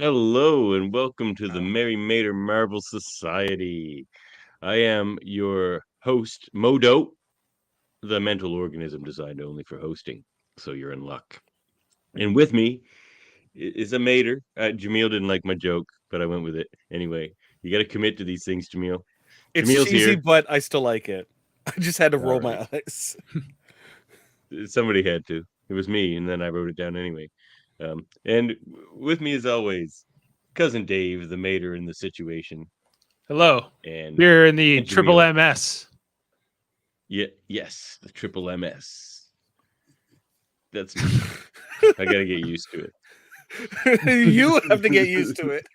Hello and welcome to the Merry Mater Marvel Society. I am your host, Modo, the mental organism designed only for hosting. So you're in luck. And with me is a Mater. Jaemeel didn't like my joke, but I went with it. Anyway, you got to commit to these things, Jaemeel. It's Jameel's cheesy, here. but I still like it. I just had to All roll right. my eyes. Somebody had to. It was me, and then I wrote it down anyway. And with me, as always, cousin Dave, the Mater in the situation, Hello. and We're in the and triple Jaemeel. MS. Yeah, yes, the triple MS. That's me. I gotta get used to it. You have to get used to it.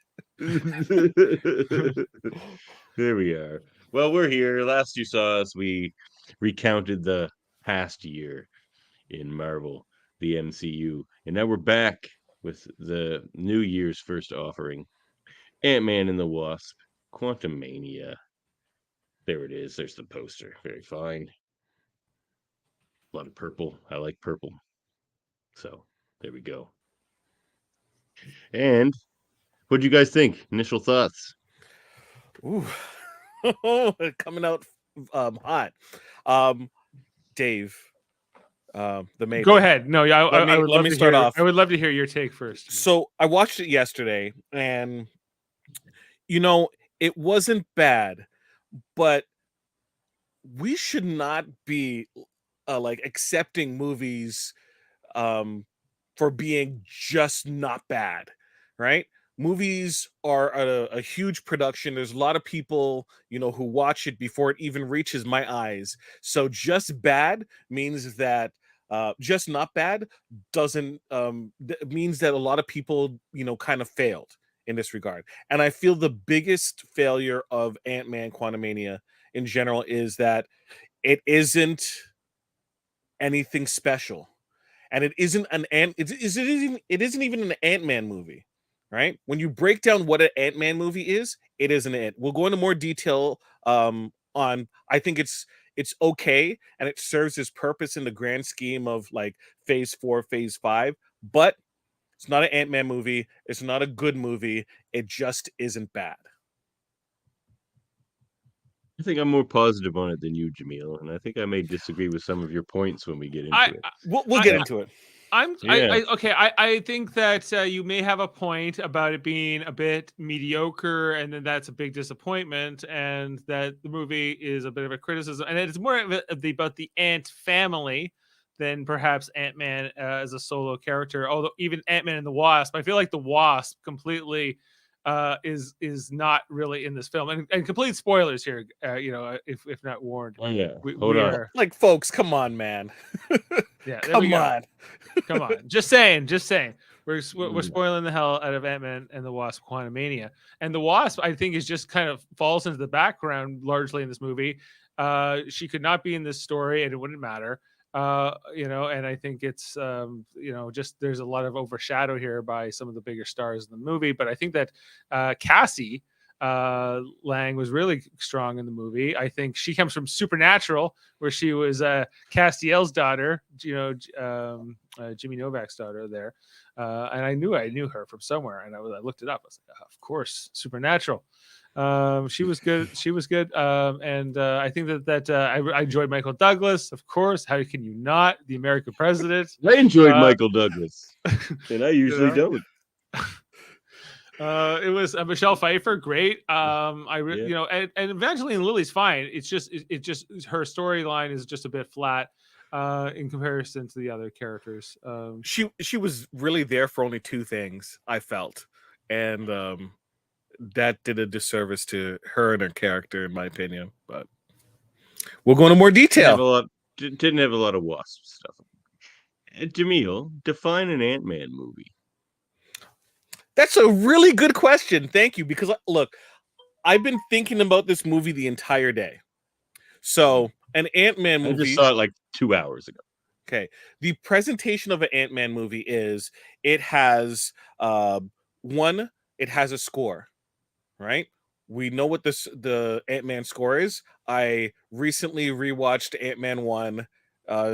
There we are. Well, we're here. Last you saw us, we recounted the past year in Marvel, the MCU, and now we're back with the New Year's first offering, Ant-Man and the Wasp, Quantumania. There it is. There's the poster. Very fine. A lot of purple. I like purple. So there we go. And what do you guys think? Initial thoughts? Ooh. Coming out hot. Dave, the maid. Go ahead. No, yeah, I would let love me to start hear. off. I would love to hear your take first. So I watched it yesterday, and it wasn't bad, but we should not be like accepting movies for being just not bad, right? Movies are a huge production. There's a lot of people, who watch it before it even reaches my eyes. So just bad means that just not bad doesn't means that a lot of people, kind of failed in this regard. And I feel the biggest failure of Ant-Man Quantumania in general is that it isn't anything special, and it isn't it isn't even an Ant-Man movie, right? When you break down what an Ant-Man movie is, it isn't it. We'll go into more detail on. I think it's okay, and it serves its purpose in the grand scheme of like phase 4, phase 5, but it's not an Ant-Man movie. It's not a good movie. It just isn't bad. I think I'm more positive on it than you, Jaemeel, and I think I may disagree with some of your points when we get into I, it. We'll I, get into it. Yeah. okay. I think that you may have a point about it being a bit mediocre, and then that's a big disappointment, and that the movie is a bit of a criticism, and it's more about the Ant family than perhaps Ant-Man as a solo character. Although even Ant-Man and the Wasp, I feel like the Wasp completely is not really in this film, and complete spoilers here. If not warned, Oh yeah. Hold we on. are. Like, folks, come on, man. Yeah, there we Come go. on. Come on, just saying, just saying. We're Yeah. spoiling the hell out of Ant-Man and the Wasp: Quantumania, and the Wasp I think is just kind of falls into the background largely in this movie. She could not be in this story, and it wouldn't matter. And I think it's just there's a lot of overshadow here by some of the bigger stars in the movie. But I think that Cassie Lang was really strong in the movie. I think she comes from Supernatural, where she was Castiel's daughter, Jimmy Novak's daughter there, and I knew her from somewhere, and I looked it up. I was like, of course, Supernatural. She was good. She was good, and I think that I enjoyed Michael Douglas, of course. How can you not? The American president. I enjoyed Michael Douglas, and I You usually know? don't. It was Michelle Pfeiffer, great. Yeah. And Evangeline Lilly's fine. It's just it just her storyline is just a bit flat in comparison to the other characters. She was really there for only two things, I felt, and that did a disservice to her and her character, in my opinion. But we'll go into more detail. Didn't have a lot of Wasp stuff. Jaemeel, define an Ant-Man movie. That's a really good question. Thank you, because look, I've been thinking about this movie the entire day. So an Ant-Man movie. I just saw it like 2 hours ago. Okay. The presentation of an Ant-Man movie is it has it has a score, right? We know what the Ant-Man score is. I recently rewatched Ant-Man 1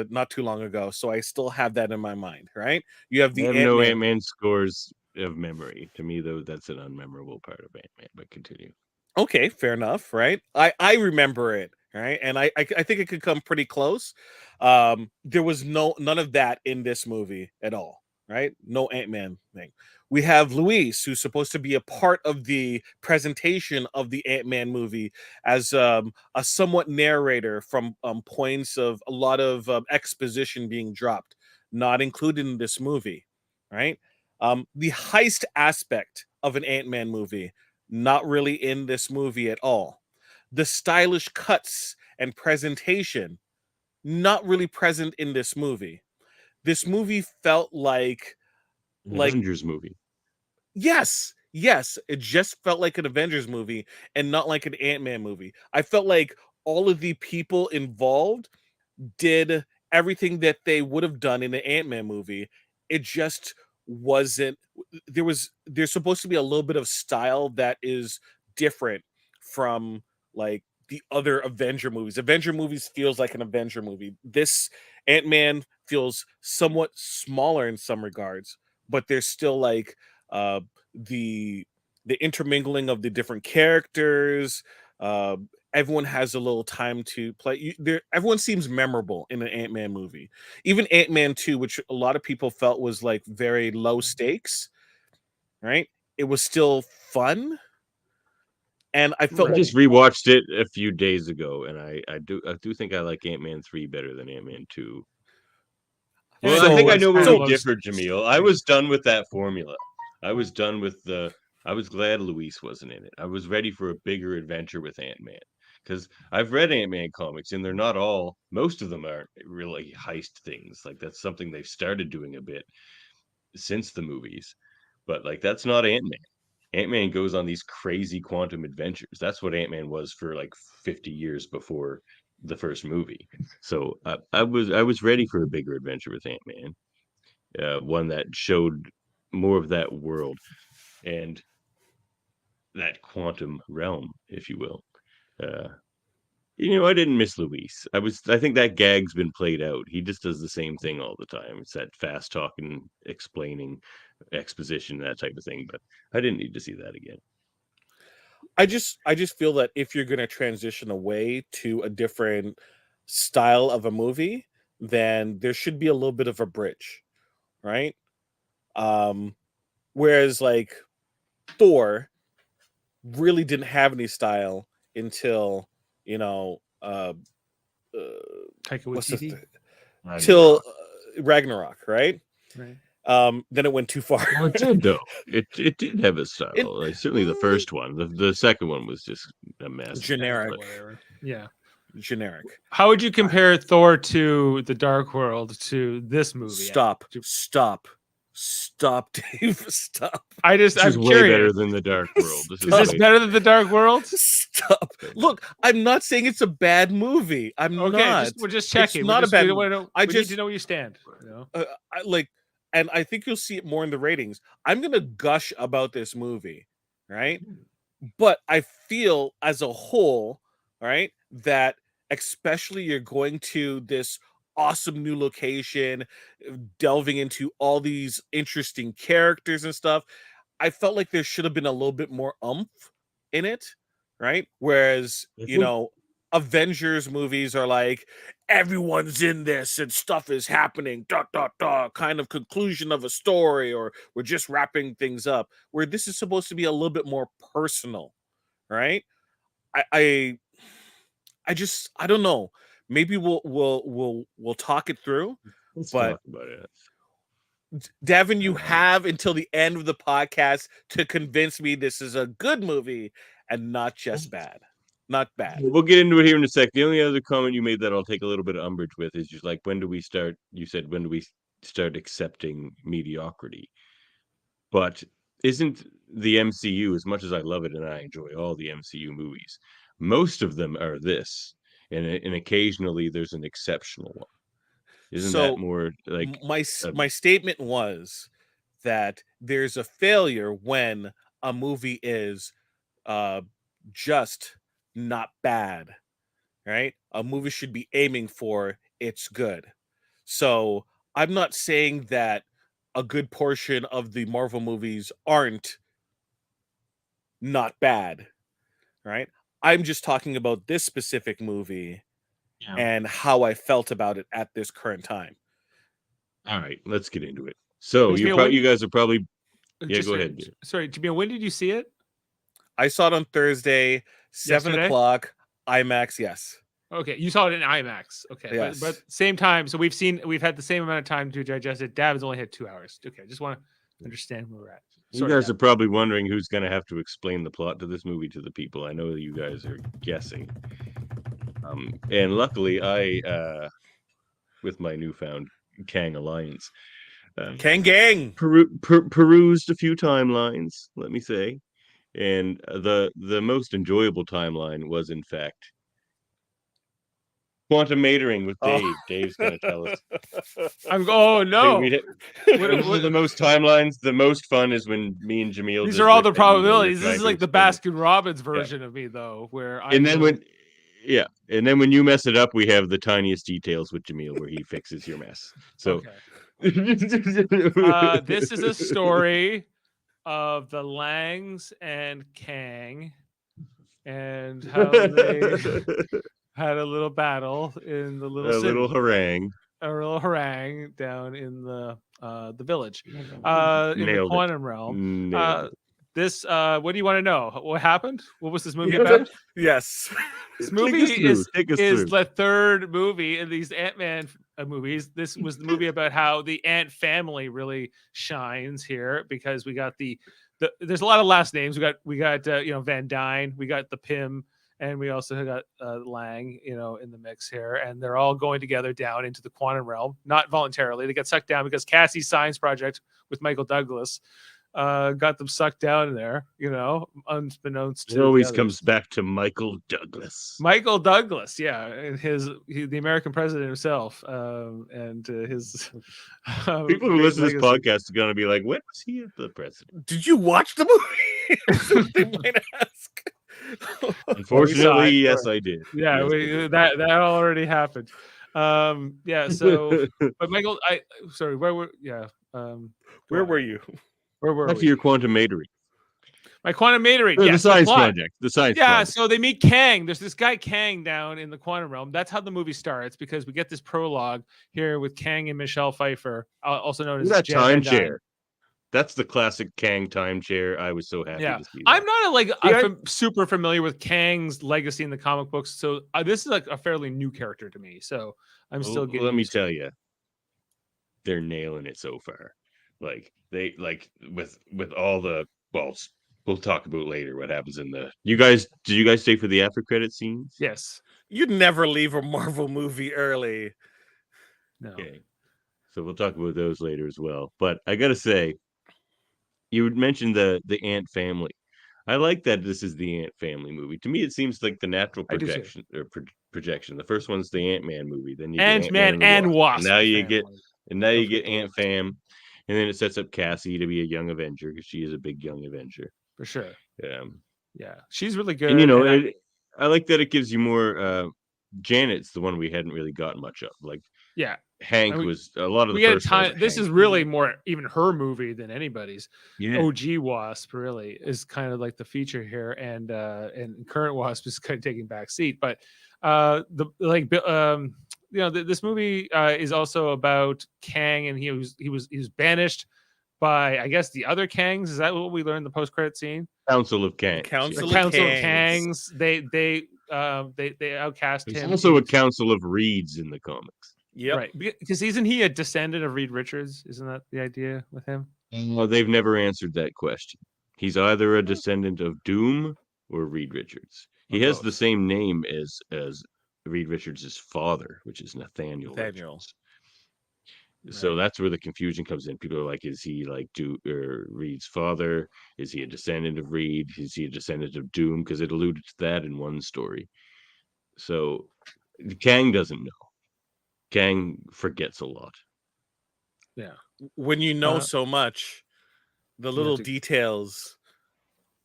not too long ago, so I still have that in my mind, right? You have I the have no Ant-Man. Ant-Man scores of memory. To me, though, that's an unmemorable part of Ant-Man. But continue. Okay, fair enough, right? I remember it, right? And I think it could come pretty close. There was none of that in this movie at all, right? No Ant-Man thing. We have Luis, who's supposed to be a part of the presentation of the Ant-Man movie as a somewhat narrator from points of a lot of exposition being dropped, not included in this movie, right? The heist aspect of an Ant-Man movie, not really in this movie at all. The stylish cuts and presentation, not really present in this movie. This movie felt An like Avengers movie. yes, it just felt like an Avengers movie and not like an Ant-Man movie. I felt like all of the people involved did everything that they would have done in an Ant-Man movie. It just wasn't. There's supposed to be a little bit of style that is different from like the other Avenger movies. Avenger movies feels like an Avenger movie. This Ant-Man feels somewhat smaller in some regards, but there's still like uh the intermingling of the different characters. uh Everyone has a little time to play. Everyone seems memorable in an Ant-Man movie. Even Ant-Man 2, which a lot of people felt was like very low stakes, right? It was still fun. And I felt I like just rewatched it a few days ago, and I do think I like Ant-Man 3 better than Ant-Man 2. And Well, I I think it think so I was know where kind of we so low differ, stakes. Jaemeel. I was done with that formula. I was done with the. I was glad Luis wasn't in it. I was ready for a bigger adventure with Ant-Man because I've read Ant-Man comics, and they're not all. Most of them aren't really heist things. Like that's something they've started doing a bit since the movies, but like that's not Ant-Man. Ant-Man goes on these crazy quantum adventures. That's what Ant-Man was for like 50 years before the first movie. So I was ready for a bigger adventure with Ant-Man, one that showed more of that world and that quantum realm, if you will. Uh, I didn't miss Luis. I think that gag's been played out. He just does the same thing all the time. It's that fast talking, explaining, exposition, that type of thing. But I didn't need to see that again. I just feel that if you're going to transition away to a different style of a movie, then there should be a little bit of a bridge, right? um Whereas like Thor really didn't have any style until you know uh Taika what's the Waititi, till Ragnarok. Ragnarok, right? right? Then it went too far. Well, it did though. It did have a it style. Like certainly the first one. The second one was just a mess. generic, But Whatever. Yeah. generic. How would you compare Thor to the Dark World to this movie? Stop, Dave, stop. this is I'm way better curious. than the Dark World. This Is is this way better than the Dark World? Stop. Look, I'm not saying it's a bad movie. I'm Okay, not. we're just It's checking. not a bad We movie. want to know. I We need to just know where you stand. You know? I like, and I think you'll see it more in the ratings. I'm gonna gush about this movie, right? But I feel as a whole, right, that especially you're going to this awesome new location, delving into all these interesting characters and stuff. I felt like there should have been a little bit more umph in it, right? Whereas, I think Avengers movies are like everyone's in this and stuff is happening, dot dot dot, kind of conclusion of a story, or we're just wrapping things up. Where this is supposed to be a little bit more personal, right? I I, I don't know. Maybe we'll talk it through, let's but talk about it. Devin, you Um, have until the end of the podcast to convince me this is a good movie and not just bad. Not bad. we'll get into it here in a sec. The only other comment you made that I'll take a little bit of umbrage with is just like when do we start? You said when do we start accepting mediocrity? But isn't the MCU, as much as I love it and I enjoy all the MCU movies, most of them are this, and occasionally there's an exceptional one. Isn't that So more like a, my statement was that there's a failure when a movie is uh just not bad, right? A movie should be aiming for it's good. So I'm not saying that a good portion of the Marvel movies aren't not bad, right? I'm just talking about this specific movie Yeah. and how I felt about it at this current time. All right, let's get into it. So Jameel, you guys are probably just go sorry, ahead. sorry, Jameel, when did you see it? I saw it on Thursday, 7 Yesterday? o'clock, IMAX, yes. Okay, you saw it in IMAX. Okay, Yes. but same time. So we've had the same amount of time to digest it. Davin's only had 2 hours. Okay, just want to understand where we're at. You guys are probably wondering who's going to have to explain the plot to this movie to the people. I know that you guys are guessing. And luckily, I, with my newfound Kang alliance, Kang Gang perused a few timelines. Let me say, and the most enjoyable timeline was, in fact, Quantumania with Dave. Oh. Dave's going to tell us. Oh no! The most timelines. The most fun is when me and Jaemeel. These are all the probabilities. This is like the Baskin Robbins version of me, though, where I. And then when you mess it up, we have the tiniest details with Jaemeel, where he fixes your mess. So, this is a story of the Langs and Kang, and how they had a little battle in the little city. A little harangue down in the village, in the quantum realm. This what do you want to know? What happened? What was this movie about? Yes. This movie is the third movie in these Ant-Man movies. This was the movie about how the Ant family really shines here, because we got the there's a lot of last names. We got Van Dyne, we got the Pym, and we also got Lang, in the mix here, and they're all going together down into the quantum realm, not voluntarily. They got sucked down because Cassie's science project with Michael Douglas got them sucked down in there, unbeknownst to it always comes back to Michael Douglas. Michael Douglas, yeah, and the American president himself, and his people who listen to this podcast are going to be like, when was he the president? Did you watch the movie? They might ask. Unfortunately, yes, I did. Yeah, yes, that already happened. So, but Michael, where were you? Where were we? Your Quantumania. My Quantumania, the science project. The science project. So they meet Kang. There's this guy Kang down in the quantum realm. That's how the movie starts, because we get this prologue here with Kang and Michelle Pfeiffer, also known as that time chair. That's the classic Kang time chair. I was so happy to see that. I'm not I'm super familiar with Kang's legacy in the comic books, so this is like a fairly new character to me. So I'm still getting. Let me tell you, they're nailing it so far. Like they with all the we'll talk about later what happens in the. Did you guys stay for the after credit scenes? Yes. You'd never leave a Marvel movie early. No. Okay. So we'll talk about those later as well. But I gotta say, you would mention the Ant family. I like that this is the Ant family movie. To me, it seems like the natural projection or projection. The first one's the Ant-Man movie. Then you get Ant-Man and Wasp. Now you get Ant Fam, and then it sets up Cassie to be a young Avenger, because she is a big young Avenger for sure. Yeah, she's really good. And I like that it gives you more. Janet's the one we hadn't really gotten much of. Like, Hank was a lot of the first time. This is really more even her movie than anybody's. Yeah. OG Wasp really is kind of like the feature here, and current Wasp is kind of taking back seat. But this movie is also about Kang, and he was banished by, I guess, the other Kangs. Is that what we learned in the post-credit scene? Council of Kangs. Council of Kangs. They outcast him. There's also a Council of Reeds in the comics. Yeah, right. Because isn't he a descendant of Reed Richards? Isn't that the idea with him? Well, they've never answered that question. He's either a descendant of Doom or Reed Richards. He has the same name as Reed Richards' father, which is Nathaniel. Richards. So that's where the confusion comes in. People are like, is he like Reed's father? Is he a descendant of Reed? Is he a descendant of Doom? Because it alluded to that in one story. So Kang doesn't know. Kang forgets a lot. Yeah. When you know so much, the little details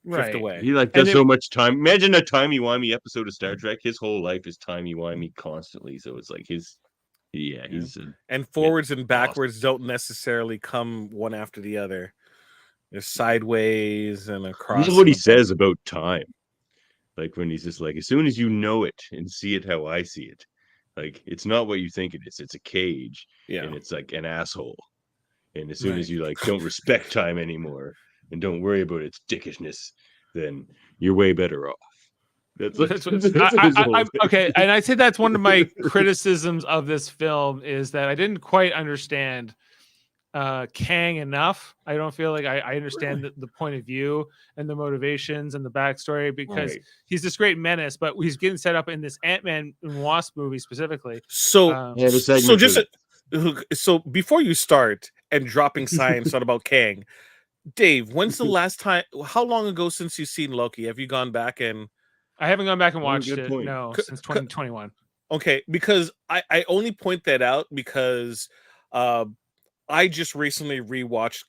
drift away. He does so much time. Imagine a timey-wimey episode of Star Trek. His whole life is timey-wimey constantly. So it's like his Yeah, he's and forwards and awesome. backwards don't necessarily come one after the other. There's sideways and I across. love what he and above. says about time. Like when he's just like, as soon as you know it and see it how I see it, like it's not what you think it is. It's a cage, Yeah, and it's like an asshole. And as soon right. as you like don't respect time anymore and don't worry about its dickishness, then you're way better off. That's like That's what, that's his whole I'm thing. okay, and I'd say that's one of my criticisms of this film is that I didn't quite understand Kang enough. I don't feel like I understand the point of view and the motivations and the backstory because Right. he's this great menace, but he's getting set up in this Ant-Man and Wasp movie specifically. So, Um, I have a so segment just for so before you start and dropping science on about Kang, Dave, when's the last time? How long ago since you've seen Loki? Have you gone back and? I haven't gone back and watched good it, point. no, c- since c- 2021. Okay, because I only point that out because uh, I just recently rewatched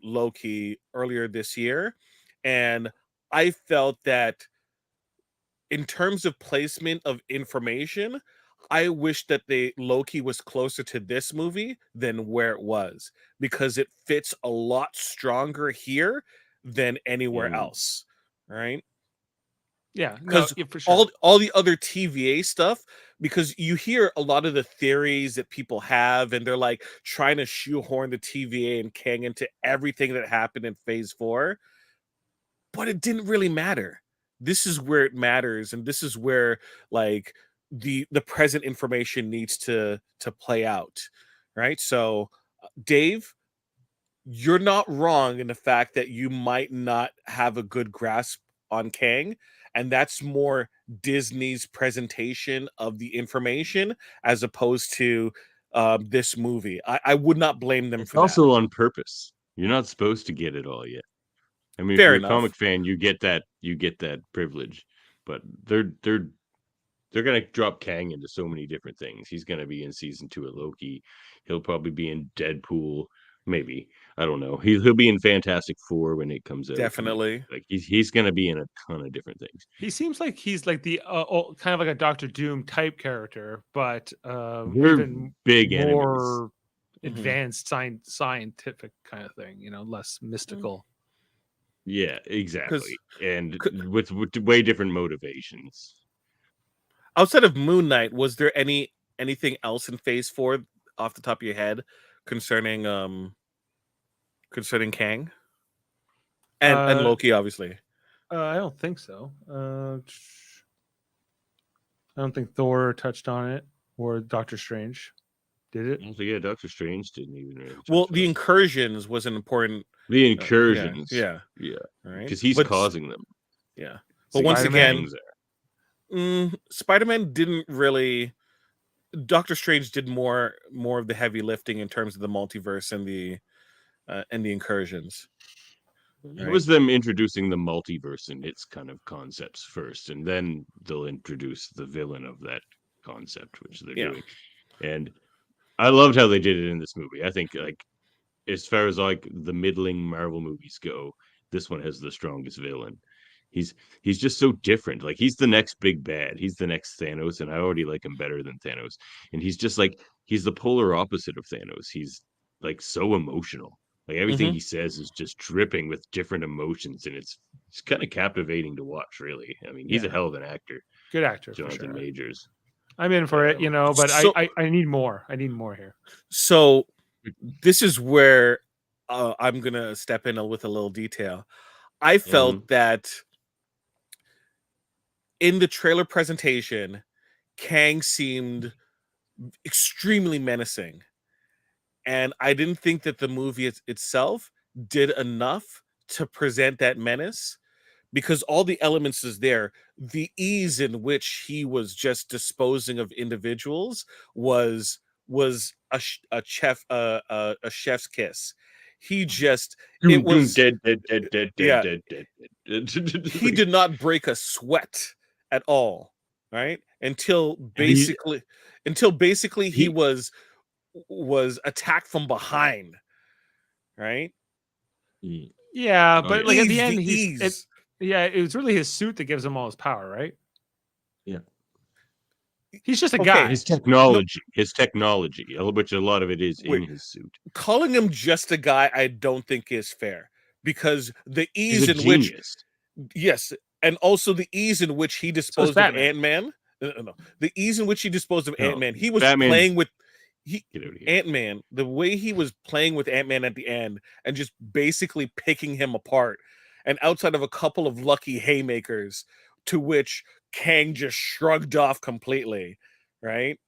Loki earlier this year, and I felt that in terms of placement of information, I wish that Loki was closer to this movie than where it was because it fits a lot stronger here than anywhere Mm. else, right? Yeah, no, Because yeah, for sure. all the other TVA stuff, because you hear a lot of the theories that people have, and they're like trying to shoehorn the TVA and Kang into everything that happened in Phase 4, but it didn't really matter. This is where it matters, and this is where like the present information needs to play out, right? So, Dave, you're not wrong in the fact that you might not have a good grasp on Kang, and that's more Disney's presentation of the information as opposed to this movie. I would not blame them It's for that. also on purpose. You're not supposed to get it all yet. I mean, if Fair you're a enough. comic fan, you get that privilege. But they're gonna drop Kang into so many different things. He's gonna be in season 2 of Loki. He'll probably be in Deadpool. Maybe, I don't know. He'll be in Fantastic Four when it comes out. Definitely. Like he's gonna be in a ton of different things. He seems like he's like the kind of like a Doctor Doom type character, but They're even big enemies. more Mhm. advanced scientific kind of thing, less mystical. Yeah, Because exactly. And with way different motivations. outside of Moon Knight, was there anything else in Phase 4 off the top of your head concerning concerning Kang and Uh, Loki, obviously? I don't think so. I don't think Thor touched on it or Doctor Strange did it. Also, yeah, Doctor Strange didn't even really Well, touch on the it. incursions was an important. The Yeah, incursions, yeah, yeah, right. because he's But causing them. yeah, but Like once Spider-Man. again, Kang's there. Spider-Man didn't really. Doctor Strange did more of the heavy lifting in terms of the multiverse and the incursions, It right? was them introducing the multiverse and its kind of concepts first, and then they'll introduce the villain of that concept, which they're Yeah. doing. And I loved how they did it in this movie. I think like as far as like the middling Marvel movies go, this one has the strongest villain. He's he's just so different. Like he's the next big bad. He's the next Thanos, and I already like him better than Thanos. And he's just like he's the polar opposite of Thanos. He's like so emotional. Like everything Hmm. he says is just dripping with different emotions, and it's kind of captivating to watch. Really, I mean, he's a Yeah, hell of an actor, good actor for Jonathan sure. Majors. I'm in for it, but So, I need more. I need more here. so this is where I'm gonna step in with a little detail. I felt Mhm. that in the trailer presentation, Kang seemed extremely menacing, and I didn't think that the movie itself did enough to present that menace because all the elements is there. The ease in which he was just disposing of individuals was a chef's kiss. He just it Doom, doom, was dead, dead, dead, dead, dead, yeah, dead, dead, dead. he Like, did not break a sweat at all, right? and he Until basically he he was attacked from behind, right? Mm. Yeah, Oh but yeah, like at the Ease end, the ease. yeah, it was really his suit that gives him all his power, right? yeah. He's just a Okay. guy. His technology, which a lot of it is Wait. in his suit. Calling him just a guy, I don't think is fair, because the He's ease a in which, genius. yes, and also the ease in which he disposed of Batman. Ant-Man. No, the ease in which he disposed of No, Ant-Man. He was Batman's- playing with Get out of here. Ant-Man. The way he was playing with Ant-Man at the end and just basically picking him apart. And outside of a couple of lucky haymakers, to which Kang just shrugged off completely, right?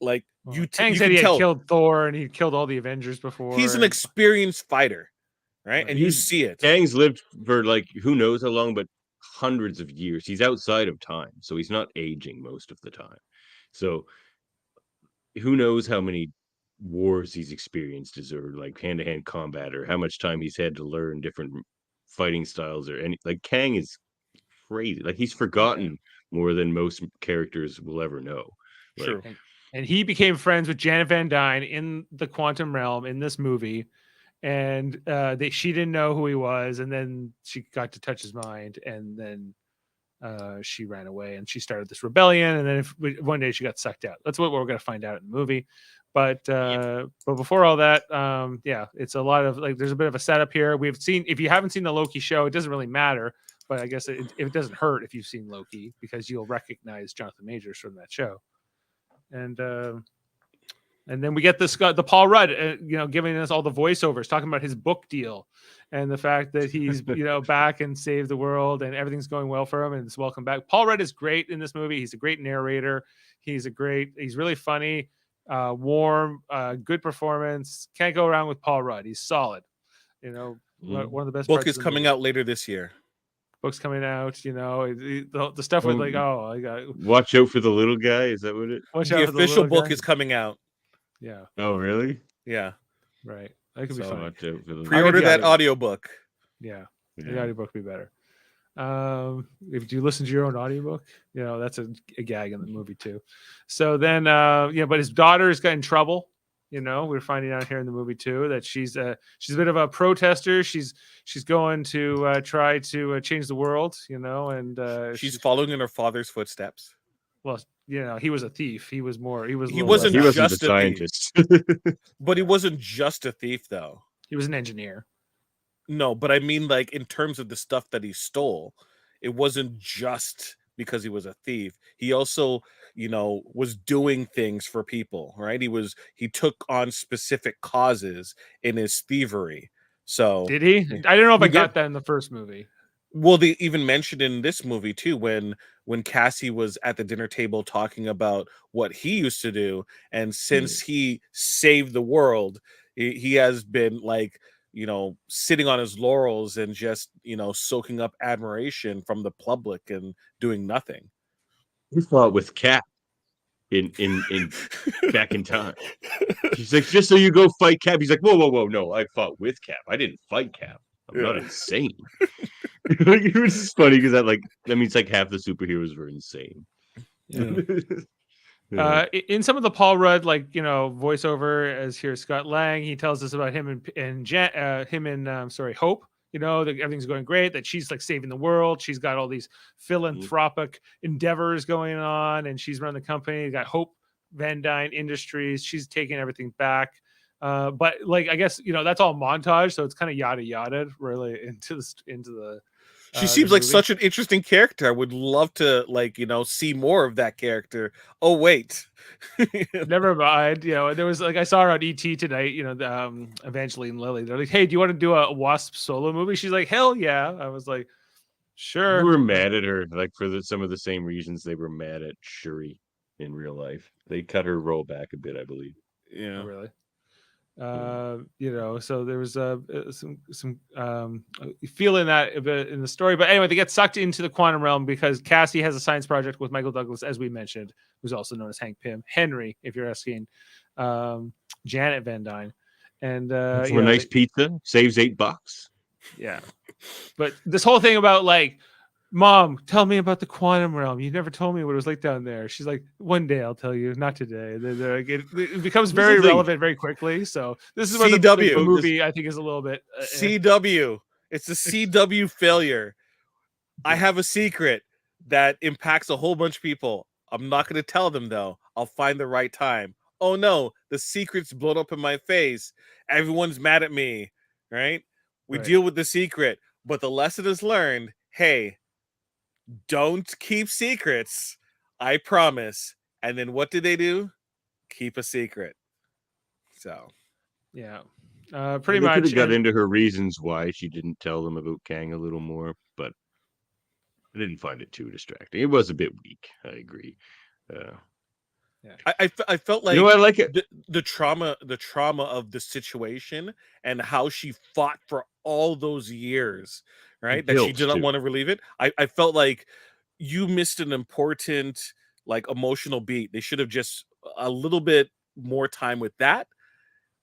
Like Kang you said can he had tell killed Thor and he killed all the Avengers before. he's an experienced fighter, right? Right. And you see it. Kang's lived for like who knows how long, but hundreds of years. He's outside of time, so he's not aging most of the time. So who knows how many wars he's experienced, or like hand-to-hand combat, or how much time he's had to learn different fighting styles, or any like Kang is crazy. Like he's forgotten more than most characters will ever know. Like, True. And he became friends with Janet Van Dyne in the quantum realm in this movie. And she didn't know who he was. And then she got to touch his mind. And then she ran away and she started this rebellion. And then one day she got sucked out. That's what we're going to find out in the movie. But before all that, it's a lot of like, there's a bit of a setup here. We've seen, if you haven't seen the Loki show, it doesn't really matter. But I guess it doesn't hurt if you've seen Loki, because you'll recognize Jonathan Majors from that show. And then we get the Paul Rudd, giving us all the voiceovers, talking about his book deal and the fact that he's back and saved the world and everything's going well for him and it's welcome back. Paul Rudd is great in this movie. He's a great narrator. He's really funny, warm, good performance. Can't go around with Paul Rudd. He's solid. One of the best. Book is coming out later this year. Book's coming out, the stuff with like, I got watch out for the little guy. Is that what it? The official book is coming out. Yeah. Oh, really? Yeah. Right. That could be fun. Pre-order that audiobook. Yeah. The audiobook would be better. If you listen to your own audiobook, that's a gag in the movie too. So then, but his daughter's got in trouble. We're finding out here in the movie too that she's a bit of a protester. She's going to try to change the world. And she's following in her father's footsteps. Well, he was a thief. He wasn't just a scientist. But he wasn't just a thief, though. He was an engineer. No, but I mean, like, in terms of the stuff that he stole, it wasn't just because he was a thief. He also, was doing things for people, right? He took on specific causes in his thievery. So did he? I don't know if I got that in the first movie. Well, they even mentioned in this movie too, when Cassie was at the dinner table talking about what he used to do, and since he saved the world, he has been like, sitting on his laurels and just, soaking up admiration from the public and doing nothing. He fought with Cap in back in time. She's like, just so you go fight Cap. He's like, whoa, no, I fought with Cap. I didn't fight Cap. I'm not insane. It was just funny because that means like half the superheroes were insane. Yeah. In some of the Paul Rudd voiceover, as here Scott Lang, he tells us about him and Hope. That everything's going great, that she's like saving the world. She's got all these philanthropic endeavors going on, and she's run the company. Got Hope Van Dyne Industries. She's taking everything back. But I guess that's all montage, so it's kind of yada yada really into the. She seems like such an interesting character. I would love to see more of that character. Oh wait, never mind. There was I saw her on ET tonight. Evangeline Lilly. They're like, hey, do you want to do a Wasp solo movie? She's like, hell yeah. I was like, sure. We were mad at her for some of the same reasons they were mad at Shuri in real life. They cut her role back a bit, I believe. Yeah, oh, really. So there was some feeling that a bit in the story, but anyway, they get sucked into the quantum realm because Cassie has a science project with Michael Douglas, as we mentioned, who's also known as Hank Pym, Henry, if you're asking, Janet Van Dyne, and a nice pizza saves $8. Yeah, but this whole thing about Mom, tell me about the quantum realm. You never told me what it was like down there. She's like, one day I'll tell you, not today. It becomes very relevant very quickly. So this is where the movie, I think, is a little bit... CW. It's a CW failure. I have a secret that impacts a whole bunch of people. I'm not going to tell them though. I'll find the right time. Oh no, the secret's blown up in my face. Everyone's mad at me, right? We Right. deal with the secret, but the lesson is learned. Hey, don't keep secrets. I promise. And then what did they do? Keep a secret. So, Yeah. Yeah, Pretty they could much. have got And into her reasons why she didn't tell them about Kang a little more, but I didn't find it too distracting. It was a bit weak. I agree. Uh, yeah. I felt you know, like I like it. the trauma of the situation and how she fought for all those years, The right? That she guilt did not too. want to relieve it. I felt like you missed an important like emotional beat. They should have just a little bit more time with that.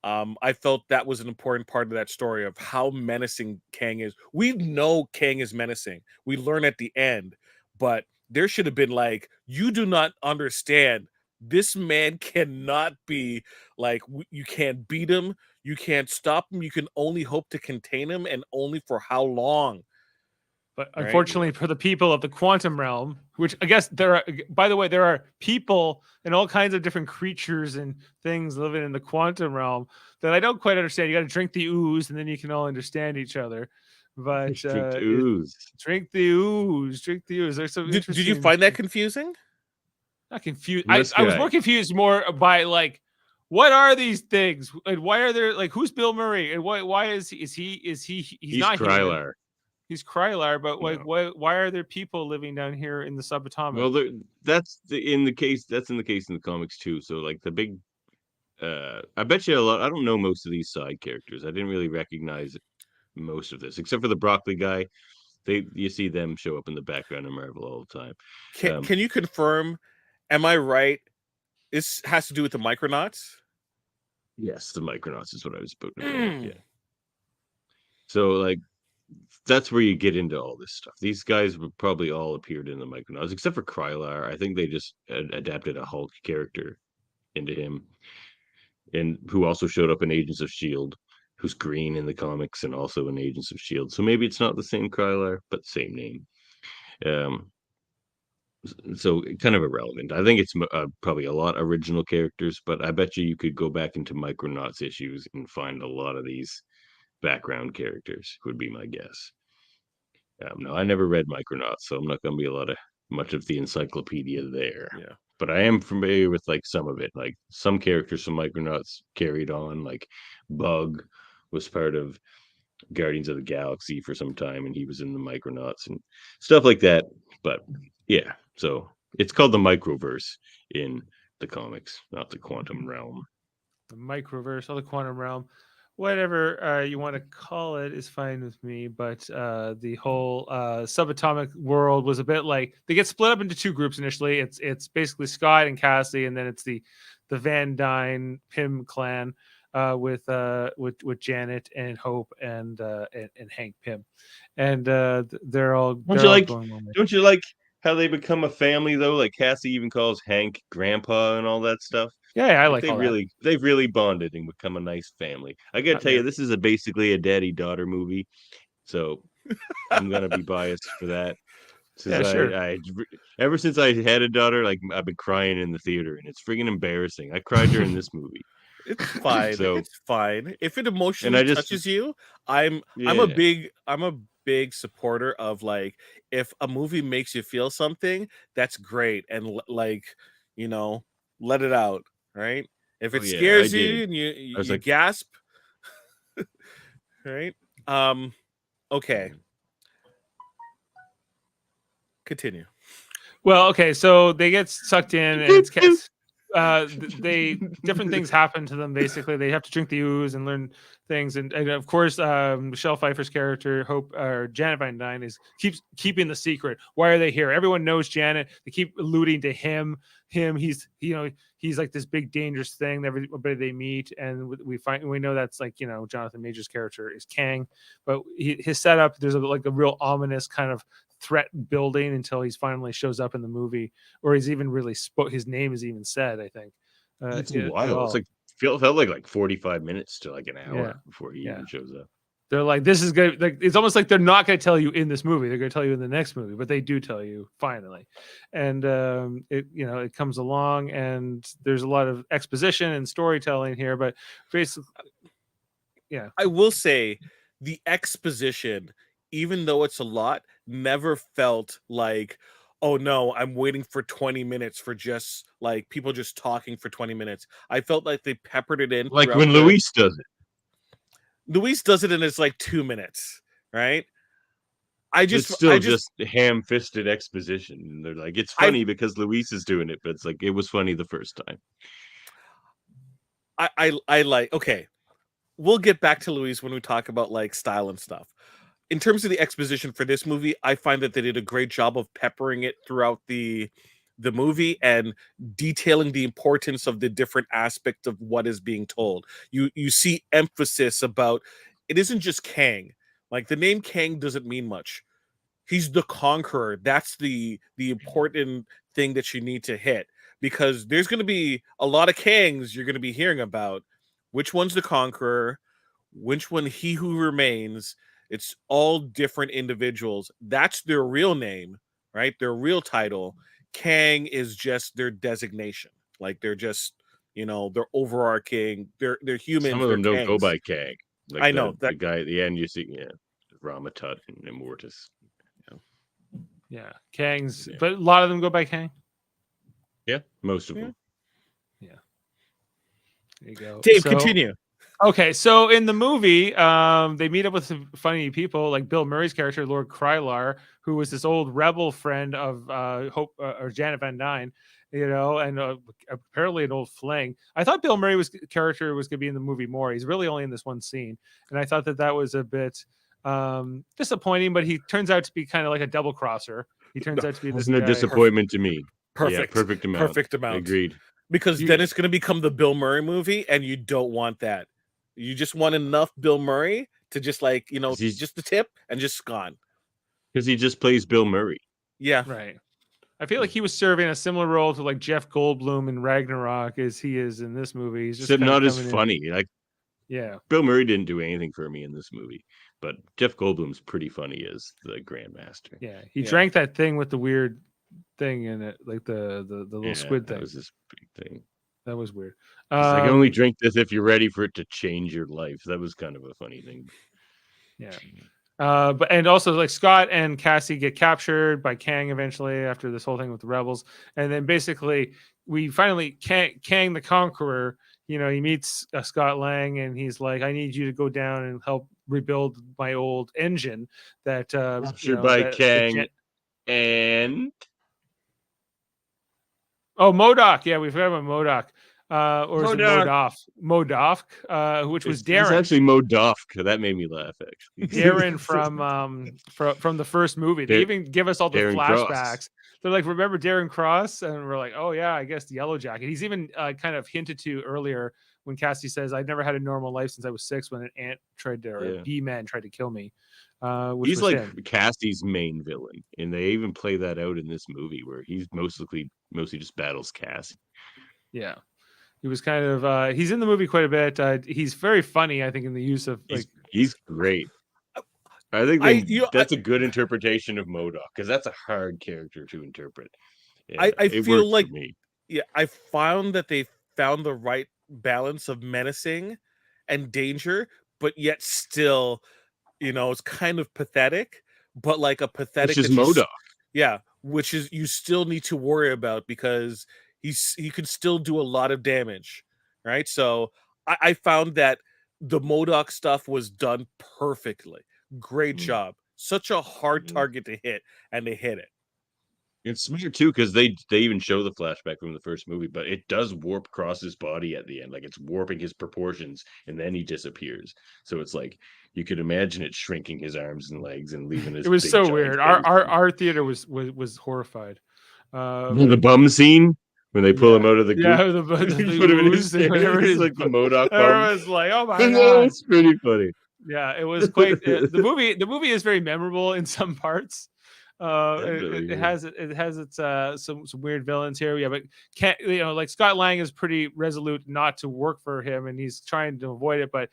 I felt that was an important part of that story of how menacing Kang is. We know Kang is menacing. We learn at the end, but there should have been like, you do not understand. This man cannot be like, you can't beat him, you can't stop him, you can only hope to contain him, and only for how long, But right? Yeah. unfortunately for the people of the quantum realm, which I guess there are, by the way, there are people and all kinds of different creatures and things living in the quantum realm that I don't quite understand. You got to drink the ooze, and then you can all understand each other. But Drink the ooze. drink the ooze, drink the ooze. There's some Did you interesting. find that confusing? Not confused. This I was guy, more confused more by like, what are these things, and why are there like who's Bill Murray, and why he's he's not human. Krylar. He's Krylar, but like, No. why are there people living down here in the subatomic? Well, that's in the case. That's in the case in the comics too. So, like the big, I bet you a lot. I don't know most of these side characters. I didn't really recognize most of this, except for the broccoli guy. You see them show up in the background in Marvel all the time. Can you confirm? Am I right? This has to do with the Micronauts. Yes, the Micronauts is what I was about to bring up. Yeah. So, like, that's where you get into all this stuff. These guys probably all appeared in the Micronauts, except for Krylar. I think they just adapted a Hulk character into him, and who also showed up in Agents of Shield, who's green in the comics and also in Agents of Shield. So maybe it's not the same Krylar, but same name. Um, so kind of irrelevant. I think it's probably a lot original characters, but I bet you could go back into Micronauts issues and find a lot of these background characters. Would be my guess. No, I never read Micronauts, so I'm not going to be much of the encyclopedia there. Yeah. But I am familiar with like some of it. Like some characters from Micronauts carried on. Like Bug was part of Guardians of the Galaxy for some time, and he was in the Micronauts and stuff like that. But yeah, so it's called the Microverse in the comics, not the Quantum Realm. The microverse or the quantum realm, whatever you want to call it, is fine with me. But the whole subatomic world was a bit like they get split up into two groups initially. It's basically Scott and Cassie, and then it's the Van Dyne Pym clan with Janet and Hope and Hank Pym, and they're all Don't you like? going on. Don't you like how they become a family though? Like Cassie even calls Hank Grandpa and all that stuff. Yeah, I Like like all that. they've really bonded and become a nice family. I gotta tell Yeah, you, this is basically a daddy-daughter movie, so I'm gonna be biased for that. Since yeah, sure. ever since I had a daughter, like I've been crying in the theater, and it's freaking embarrassing. I cried during this movie, It's fine. so It's fine. If it and emotionally I just touches you, I'm yeah. a big supporter of like if a movie makes you feel something, that's great and like, you know, let it out, right? If Oh it yeah, I scares you did. and I was you like, gasp, right? Um okay, mm. continue. Well, okay, so they get sucked in, and it's they different things happen to them. Basically, they have to drink the ooze and learn things, and of course, Michelle Pfeiffer's character Hope or Janet Van Dyne is keeps keeping the secret. Why are they here? Everyone knows Janet. They keep alluding to him. He's he's like this big dangerous thing that everybody they meet, and we know that's like Jonathan Major's character is Kang, but his setup there's like a real ominous kind of threat building until he's finally shows up in the movie, or he's even really his name is even said. I think It's a at while. It's all. like felt like 45 minutes to like an Yeah, hour before he yeah. even shows up. They're like, this is good. Like, it's almost like they're not going to tell you in this movie. They're going to tell you in the next movie, but they do tell you finally. And it comes along, and there's a lot of exposition and storytelling here. But basically, yeah, I will say the exposition, even though it's a lot, never felt like, oh no, I'm waiting for 20 minutes for just like people just talking for 20 minutes. I felt like they peppered it in Like throughout when Luis does it. Luis does it and it's like 2 minutes, right? It's still just ham-fisted exposition. And they're like, it's funny because Luis is doing it, but it's like it was funny the first time. I like, okay. We'll get back to Luis when we talk about like style and stuff. In terms of the exposition for this movie, I find that they did a great job of peppering it throughout the movie and detailing the importance of the different aspects of what is being told. You see emphasis about it isn't just Kang. Like the name Kang doesn't mean much. He's the conqueror. That's the important thing that you need to hit, because there's going to be a lot of Kangs you're going to be hearing about. Which one's the conqueror? Which one he who remains? It's all different individuals. That's their real name, right? Their real title. Kang is just their designation. Like they're just, they're overarching. They're humans. Some of them don't go Kangs. by Kang. Like I know the guy at the end. You see, Ramatut and Immortus. yeah, Kangs, but a lot of them go by Kang. Yeah, most of them. Yeah. There you go. Dave, continue. Okay, so in the movie, they meet up with some funny people, like Bill Murray's character, Lord Krylar, who was this old rebel friend of Hope or Janet Van Dyne, and apparently an old fling. I thought Bill Murray's character was going to be in the movie more. He's really only in this one scene, and I thought that was a bit disappointing. But he turns out to be kind of like a double crosser. He turns out to be this Wasn't a guy. disappointment to me. Perfect. Yeah, perfect amount. Perfect amount. Agreed. Because then it's going to become the Bill Murray movie, and you don't want that. You just want enough Bill Murray to just like, just the tip and just gone. Because he just plays Bill Murray. Yeah. Right. I feel like he was serving a similar role to like Jeff Goldblum in Ragnarok as he is in this movie. He's just except not as funny. Like, yeah. Bill Murray didn't do anything for me in this movie, but Jeff Goldblum's pretty funny as the Grandmaster. Yeah. He drank that thing with the weird thing in it, like the little squid thing. That was this big thing. That was weird. I can only drink this if you're ready for it to change your life. That was kind of a funny thing. Yeah. And also like Scott and Cassie get captured by Kang eventually after this whole thing with the rebels. And then basically we finally Kang the Conqueror, he meets Scott Lang and he's like, I need you to go down and help rebuild my old engine that captured by Kang and MODOK. Yeah, we forgot about MODOK. Or is it Modok, which was Darren. It's actually Modofk. That made me laugh, actually. Darren from the first movie. They even give us all the Darren flashbacks. Cross. They're like, remember Darren Cross? And we're like, oh yeah, I guess the Yellow Jacket. He's even kind of hinted to earlier when Cassie says, I've never had a normal life since I was 6 when an ant tried to, or a bee-man tried to kill me. He's like him. Cassie's main villain. And they even play that out in this movie where he's mostly just battles Cassie. Yeah. He was kind of he's in the movie quite a bit. He's very funny, I think, in the use of he's great. I think that's a good interpretation of MODOK because that's a hard character to interpret. I feel like I found that they found the right balance of menacing and danger, but yet still, it's kind of pathetic, but like a pathetic which is MODOK. Yeah, which is you still need to worry about because he can still do a lot of damage, right? So I found that the MODOK stuff was done perfectly. Great job. Such a hard target to hit, and they hit it. It's smart too because they even show the flashback from the first movie, but it does warp across his body at the end, like it's warping his proportions, and then he disappears. So it's like you could imagine it shrinking his arms and legs and leaving his. It was so weird. Our theater was horrified. The bum scene. When they pull him out of the goop, the put him in his it's like the MODOK bum. Everyone's like, "Oh my god!" It's pretty funny. Yeah, it was quite. The movie is very memorable in some parts, Definitely, It yeah. has its some weird villains here. Yeah, but can't like Scott Lang is pretty resolute not to work for him, and he's trying to avoid it. But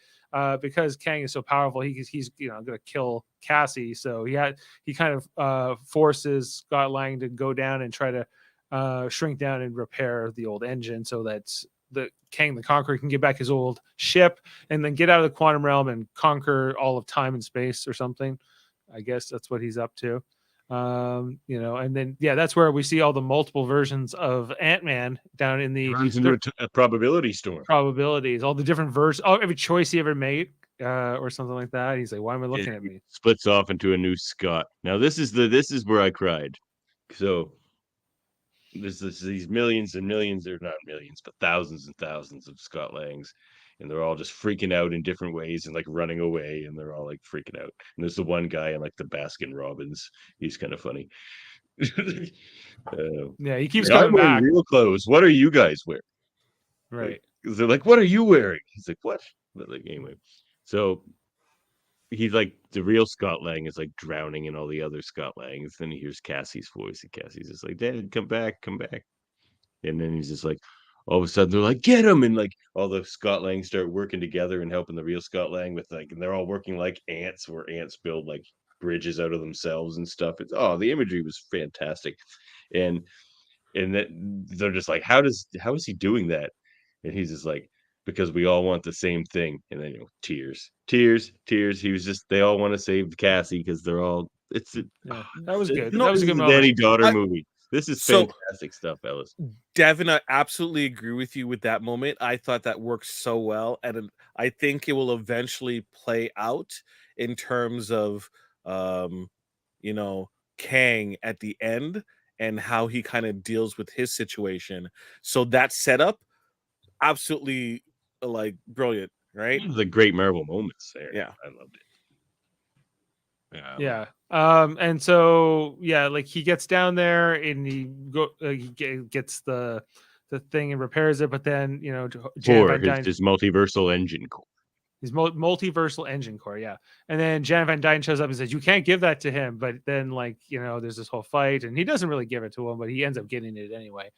because Kang is so powerful, he's going to kill Cassie. So he kind of forces Scott Lang to go down and try to shrink down and repair the old engine so that the Kang the Conqueror can get back his old ship and then get out of the quantum realm and conquer all of time and space or something. I guess that's what he's up to. And then that's where we see all the multiple versions of Ant-Man down in He the runs into a probability storm. probabilities, all the different versions, every choice he ever made, or something like that. He's like, "Why am I looking at He me?" splits off into a new Scott. Now this is where I cried. So there's these millions and millions, or not millions, but thousands and thousands of Scott Langs, and they're all just freaking out in different ways and like running away, and they're all like freaking out. And there's the one guy in like the Baskin Robbins. He's kind of funny. Yeah, he keeps Like, I'm coming wearing back. real clothes. What are you guys wearing? Right. Like, they're like, what are you wearing? He's like, what? But like, anyway, so he's like, the real Scott Lang is like drowning in all the other Scott Langs. Then he hears Cassie's voice, and Cassie's just like, Dad, come back, come back. And then he's just like, all of a sudden they're like, get him, and like all the Scott Langs start working together and helping the real Scott Lang with like, and they're all working like ants, where ants build like bridges out of themselves and stuff. It's the imagery was fantastic, and that they're just like, how is he doing that? And he's just like, because we all want the same thing. And then tears, tears, tears. He was just, they all want to save Cassie because they're all, that was good. No, That was a this good is a moment. daddy-daughter movie. This is So- fantastic stuff, Ellis. Devin, I absolutely agree with you with that moment. I thought that worked so well, and I think it will eventually play out in terms of, Kang at the end and how he kind of deals with his situation. So that setup, absolutely like brilliant, right? The great Marvel moments there. Yeah. I loved it. Yeah. And so like he gets down there and he gets the thing and repairs it, but then Jan Van Dyne, his multiversal engine core. his multiversal engine core, and then Jan Van Dyne shows up and says, "You can't give that to him." But then there's this whole fight, and he doesn't really give it to him, but he ends up getting it anyway.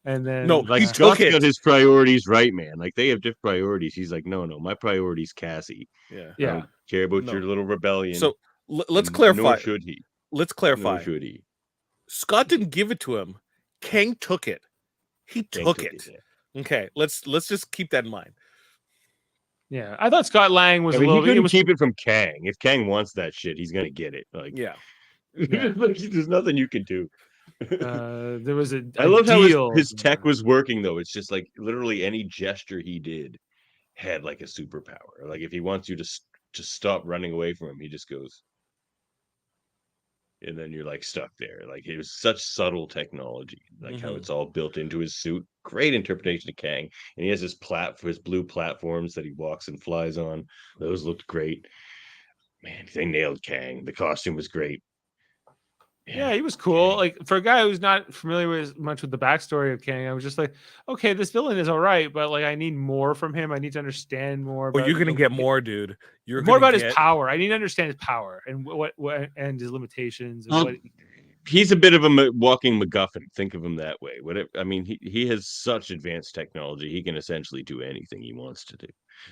And then No, Like he Scott's took it. got his priorities right, man. Like they have different priorities. He's like, no, my priority's Cassie. Yeah. I don't care about No. your little rebellion. So let's and clarify. Nor should he. Let's Nor clarify. should he. Scott didn't give it to him. Kang took it. He took it. Yeah. Okay, let's just keep that in mind. Yeah, I thought Scott Lang was I mean, a he little. couldn't It was keep it from Kang. If Kang wants that shit, he's gonna get it. Like, Yeah. like, there's nothing you can do. there was a I love deal. how his tech was working though. It's just like literally any gesture he did had like a superpower. Like if he wants you to stop running away from him, he just goes, and then you're like stuck there. Like it was such subtle technology, like how it's all built into his suit. Great interpretation of Kang, and he has his blue platforms that he walks and flies on. Those looked great. Man, they nailed Kang. The costume was great. Yeah, he was cool. Like for a guy who's not familiar with much with the backstory of Kang, I was just like, okay, this villain is all right, but like I need more from him. I need to understand more. You're gonna get more, dude. You're more about his power. I need to understand his power and what and his limitations. And he's a bit of a walking MacGuffin. Think of him that way. I mean, he has such advanced technology. He can essentially do anything he wants to do.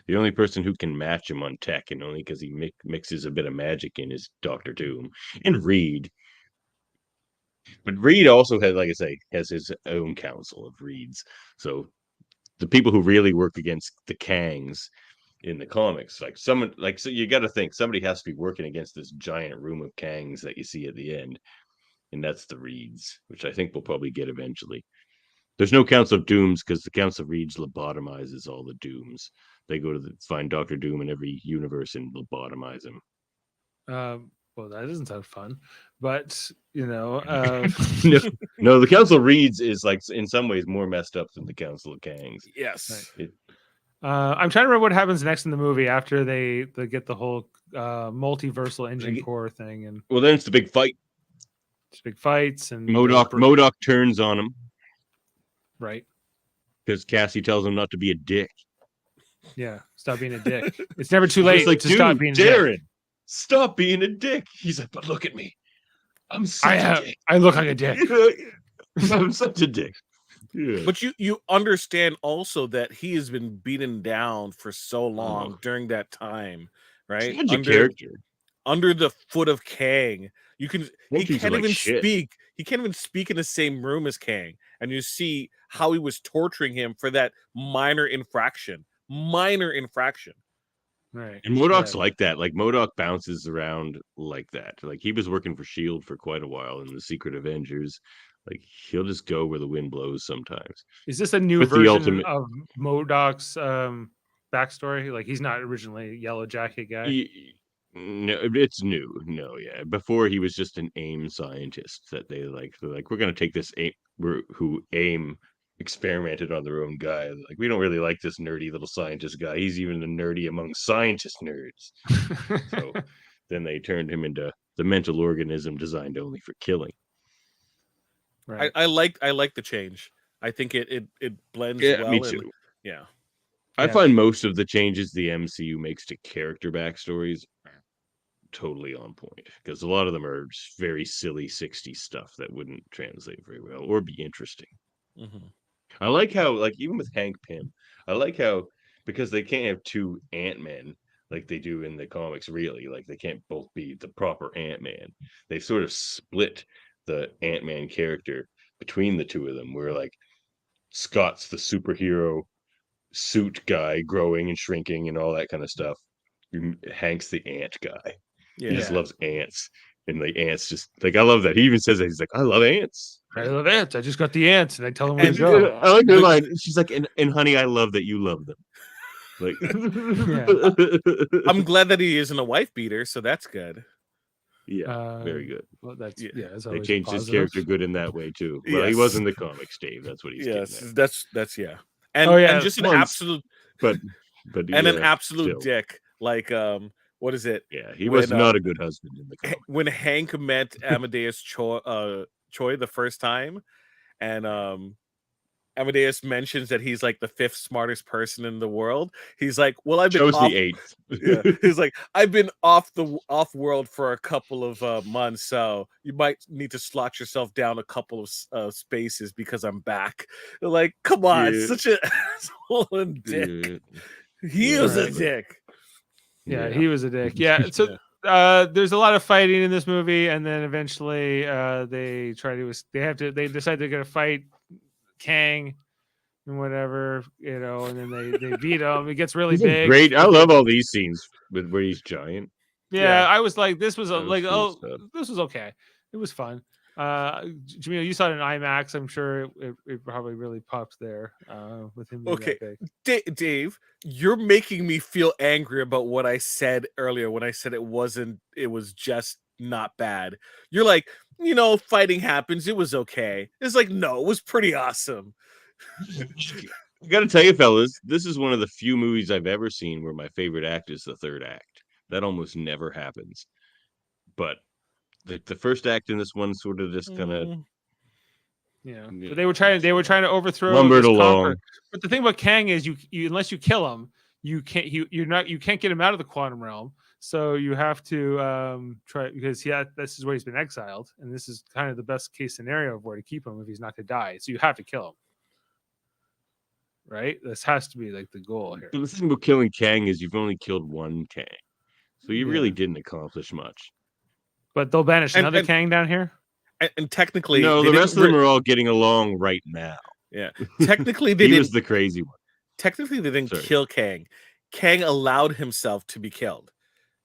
The only person who can match him on tech, and only because he mixes a bit of magic in, is Doctor Doom and Reed. But Reed also has, like I say, has his own council of Reeds. So the people who really work against the Kangs in the comics, like someone, like, so you got to think somebody has to be working against this giant room of Kangs that you see at the end, and that's the Reeds, which I think we'll probably get eventually. There's no Council of Dooms because the Council of Reeds lobotomizes all the Dooms. They go to find Doctor Doom in every universe and lobotomize him. Well, that doesn't sound fun, but no, the Council of Reeds is like in some ways more messed up than the Council of Kangs. Yes. Right. I'm trying to remember what happens next in the movie after they get the whole multiversal engine core thing, and well, then it's the big fight. It's big fights, and MODOK turns on him, right? Because Cassie tells him not to be a dick. Yeah, stop being a dick. It's never too late to stop being Darren, a dick. Stop being a dick. He's like, but look at me. I'm such a dick. I look like a dick. I'm such a dick. Yeah. But you understand also that he has been beaten down for so long during that time, right? Such a character. Under the foot of Kang. He Treats him can't like even shit. speak. He can't even speak in the same room as Kang. And you see how he was torturing him for that minor infraction. Right. And MODOK's like that. Like MODOK bounces around like that. Like he was working for Shield for quite a while in the Secret Avengers. Like he'll just go where the wind blows sometimes. Is this a new With the version ultimate- of MODOK's backstory? Like he's not originally Yellow Jacket guy. No, it's new. No, yeah. Before he was just an AIM scientist that they're like, we're gonna take this who AIM experimented on their own guy. Like, we don't really like this nerdy little scientist guy. He's even a nerdy among scientist nerds. So then they turned him into the mental organism designed only for killing. Right. I like the change. I think it blends well. Me too. Yeah. I find most of the changes the MCU makes to character backstories are totally on point, because a lot of them are just very silly 60s stuff that wouldn't translate very well or be interesting. Mm-hmm. I like how, like, even with Hank Pym, I like how, because they can't have two Ant-Men like they do in the comics, really. Like, they can't both be the proper Ant-Man. They sort of split the Ant-Man character between the two of them, where, like, Scott's the superhero suit guy growing and shrinking and all that kind of stuff. Hank's the ant guy. Yeah. He just loves ants. And the ants just, like, I love that. He even says that. He's like, I love ants. I love ants. I just got the ants, and I tell them where to And- go. I like her line. She's like, and honey, I love that you love them. Like, I'm glad that he isn't a wife beater, so that's good. yeah, very good. Well, that's Yeah. that's They always changed his positive. character good in that way too. Well, he Yes. was in the comics, Dave. That's what he's Yes, getting at. that's yeah. And, Oh, yeah, and just an once. absolute But and an yeah, absolute still. dick. Like what is it? Yeah, he was when, not a good husband in the comics. When Hank met Amadeus Choi the first time, and Amadeus mentions that he's like the 5th smartest person in the world. He's like, well, I've been Chose off, the 8th. yeah. He's like, I've been off world for a couple of months, so you might need to slot yourself down a couple of spaces because I'm back. They're like, come on, Yeah. such an asshole and dick. He was a Right. dick. Yeah, he was a dick. Yeah. So there's a lot of fighting in this movie, and then eventually they decide they're gonna fight Kang and whatever, and then they beat him. It gets really He's big. great. I love all these scenes where he's giant. Yeah, Yeah. I was like, this was That was cool stuff. this was okay. It was fun. Jaemeel, you saw it in IMAX. I'm sure it probably really popped there with him being Okay. that big. Dave, you're making me feel angry about what I said earlier when I said it was just not bad. You're like, fighting happens. It was okay. It's like, no, it was pretty awesome. I gotta tell you, fellas, this is one of the few movies I've ever seen where my favorite act is the third act. That almost never happens. But the first act in this one sort of just kind of Yeah, Yeah. but they were trying to overthrow lumbered this along. conqueror. But the thing about Kang is you unless you kill him, you can't you can't get him out of the quantum realm. So you have to try, because this is where he's been exiled, and this is kind of the best case scenario of where to keep him if he's not to die. So you have to kill him. Right? This has to be like the goal here. But the thing about killing Kang is you've only killed one Kang. So you really Yeah. didn't accomplish much. But they'll banish And- another and- Kang down here. And technically, No, they the rest of didn't them are all getting along right now. yeah. Technically, they He didn't. was the crazy one. Technically, they didn't Sorry. kill Kang. Kang allowed himself to be killed.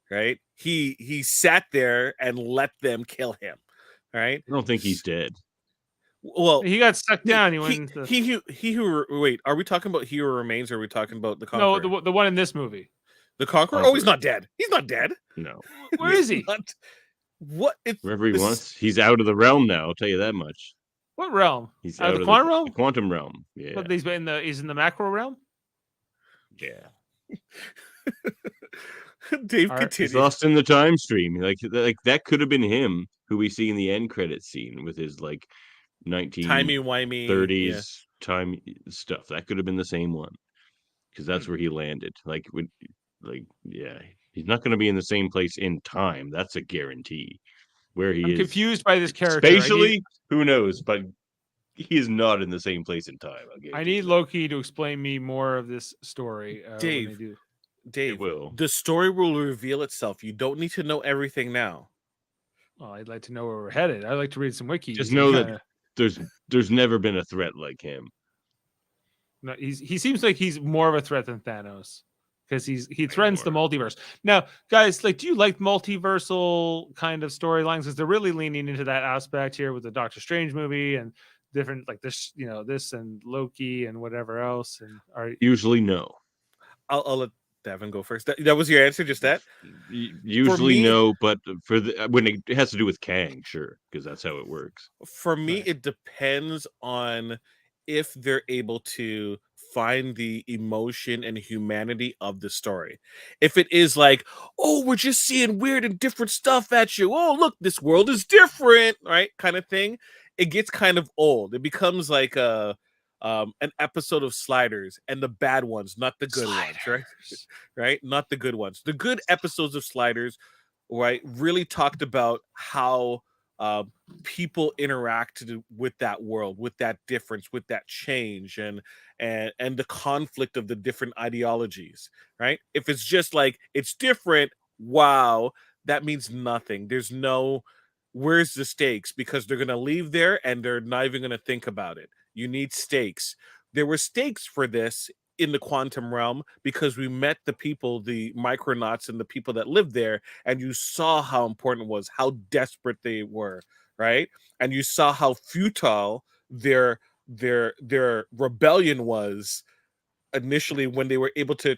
Right? He sat there and let them kill him. Right? I don't think he's dead. Well, He got stuck down. He went into wait, are we talking about He Who Remains, or are we talking about the no Conqueror? the one in this movie. The Conqueror? Oh, Conqueror. he's not dead. He's not dead. No. Where is he? Not- what? Wherever he this is- wants. He's out of the realm now, I'll tell you that much. What realm? He's Out of out the quantum realm? The quantum realm. Yeah. But he's in the macro realm. Yeah. Dave, All right. He's continue. lost in the time stream. Like that could have been him who we see in the end credit scene with his like 1930s Timey-wimey. time stuff. That could have been the same one. Because that's where he landed. Yeah. He's not going to be in the same place in time. That's a guarantee. where he I'm is confused by this character. spatially. Who knows? But he is not in the same place in time. I need Loki to explain me more of this story when they Dave, do. It will. the story will reveal itself. You don't need to know everything now. Well, I'd like to know where we're headed. I'd like to read some wikis. Just and know that kinda- there's never been a threat like him. No, he seems like he's more of a threat than Thanos because he threatens the more. multiverse. Now, guys, like, do you like multiversal kind of storylines? Because they're really leaning into that aspect here with the Doctor Strange movie and different like this, this and Loki and whatever else. And Usually, no. I'll let Davan go first. That was your answer, just that? Usually, me- no. But for when it has to do with Kang, sure, because that's how it works. For me, Right. it depends on if they're able to find the emotion and humanity of the story. If it is like, oh, we're just seeing weird and different stuff at you. Oh, look, this world is different, right? Kind of thing. It gets kind of old. It becomes like an episode of Sliders, and the bad ones, not the good ones, right? Right? Not the good ones. The good episodes of Sliders, right, really talked about how people interacted with that world, with that difference, with that change, and the conflict of the different ideologies, right? If it's just like it's different, wow, that means nothing. There's no where's the stakes, because they're gonna leave there and they're not even gonna think about it. You need stakes. There were stakes for this in the quantum realm because we met the people, the micronauts and the people that lived there, and you saw how important it was, how desperate they were, right? And you saw how futile their rebellion was initially when they were able to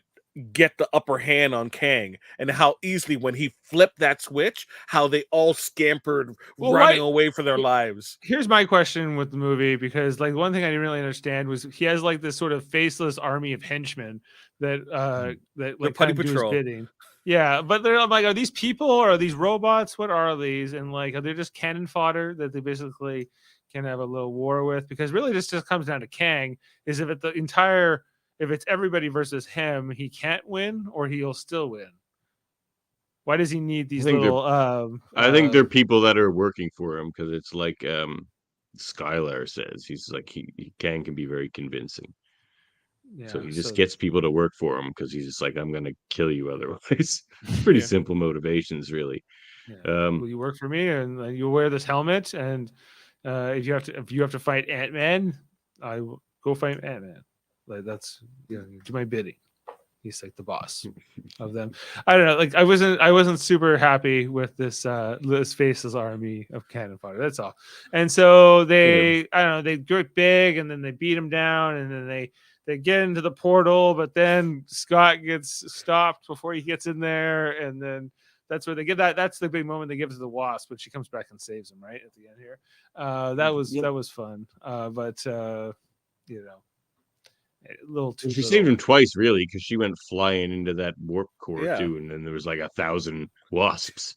get the upper hand on Kang, and how easily when he flipped that switch, how they all scampered running away for their lives. Here's my question with the movie, because like one thing I didn't really understand was he has like this sort of faceless army of henchmen that like Putty kind of do his Patrol. bidding. Yeah, but I'm like, are these people or are these robots? What are these? And like, are they just cannon fodder that they basically can have a little war with? Because really, this just comes down to Kang. Is if it's everybody versus him, he can't win, or he'll still win. Why does he need these little? I think they're people that are working for him, because it's like Skylar says. He's like he can be very convincing. Yeah, So he just gets people to work for him because he's just like, I'm gonna kill you otherwise. Pretty simple motivations, really. Yeah. Will you work for me, and you wear this helmet, and if you have to fight Ant-Man, I will go fight Ant-Man. Like that's do my bidding. He's like the boss of them. I don't know. Like I wasn't super happy with this faceless army of cannon fodder. That's all. And so I don't know. They get big, and then they beat him down, and then they get into the portal, but then Scott gets stopped before he gets in there, and then that's where they get that. That's the big moment they give to the Wasp when she comes back and saves him right at the end here. That was fun. But a little too. She saved him twice, really, because she went flying into that warp core too, and then there was like 1,000 wasps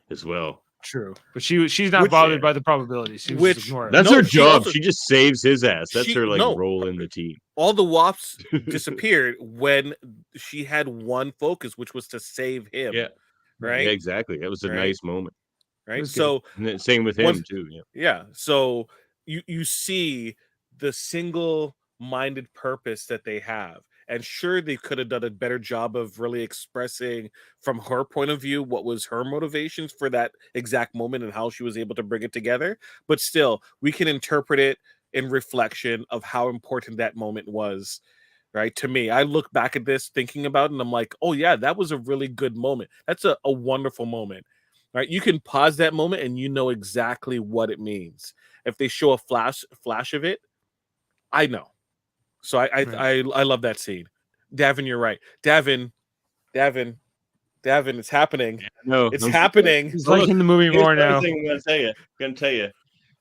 as well. True, but she's not bothered by the probabilities. She was just ignoring. That's her job. She just saves his ass. That's her role in the team. All the wasps disappeared when she had one focus, which was to save him. Yeah, right. Yeah, exactly. That was a nice moment. Right. So same with him too. Yeah. Yeah. So you see the single-minded purpose that they have. And sure, they could have done a better job of really expressing from her point of view what was her motivations for that exact moment and how she was able to bring it together. But still, we can interpret it in reflection of how important that moment was, right? To me, I look back at this thinking about it, and I'm like, oh yeah, that was a really good moment. That's a wonderful moment, right? You can pause that moment and you know exactly what it means. If they show a flash of it, I know. So I love that scene. Davin, you're right. Davin, it's happening. Yeah, no, it's happening. He's liking the movie more now. I'm gonna tell you.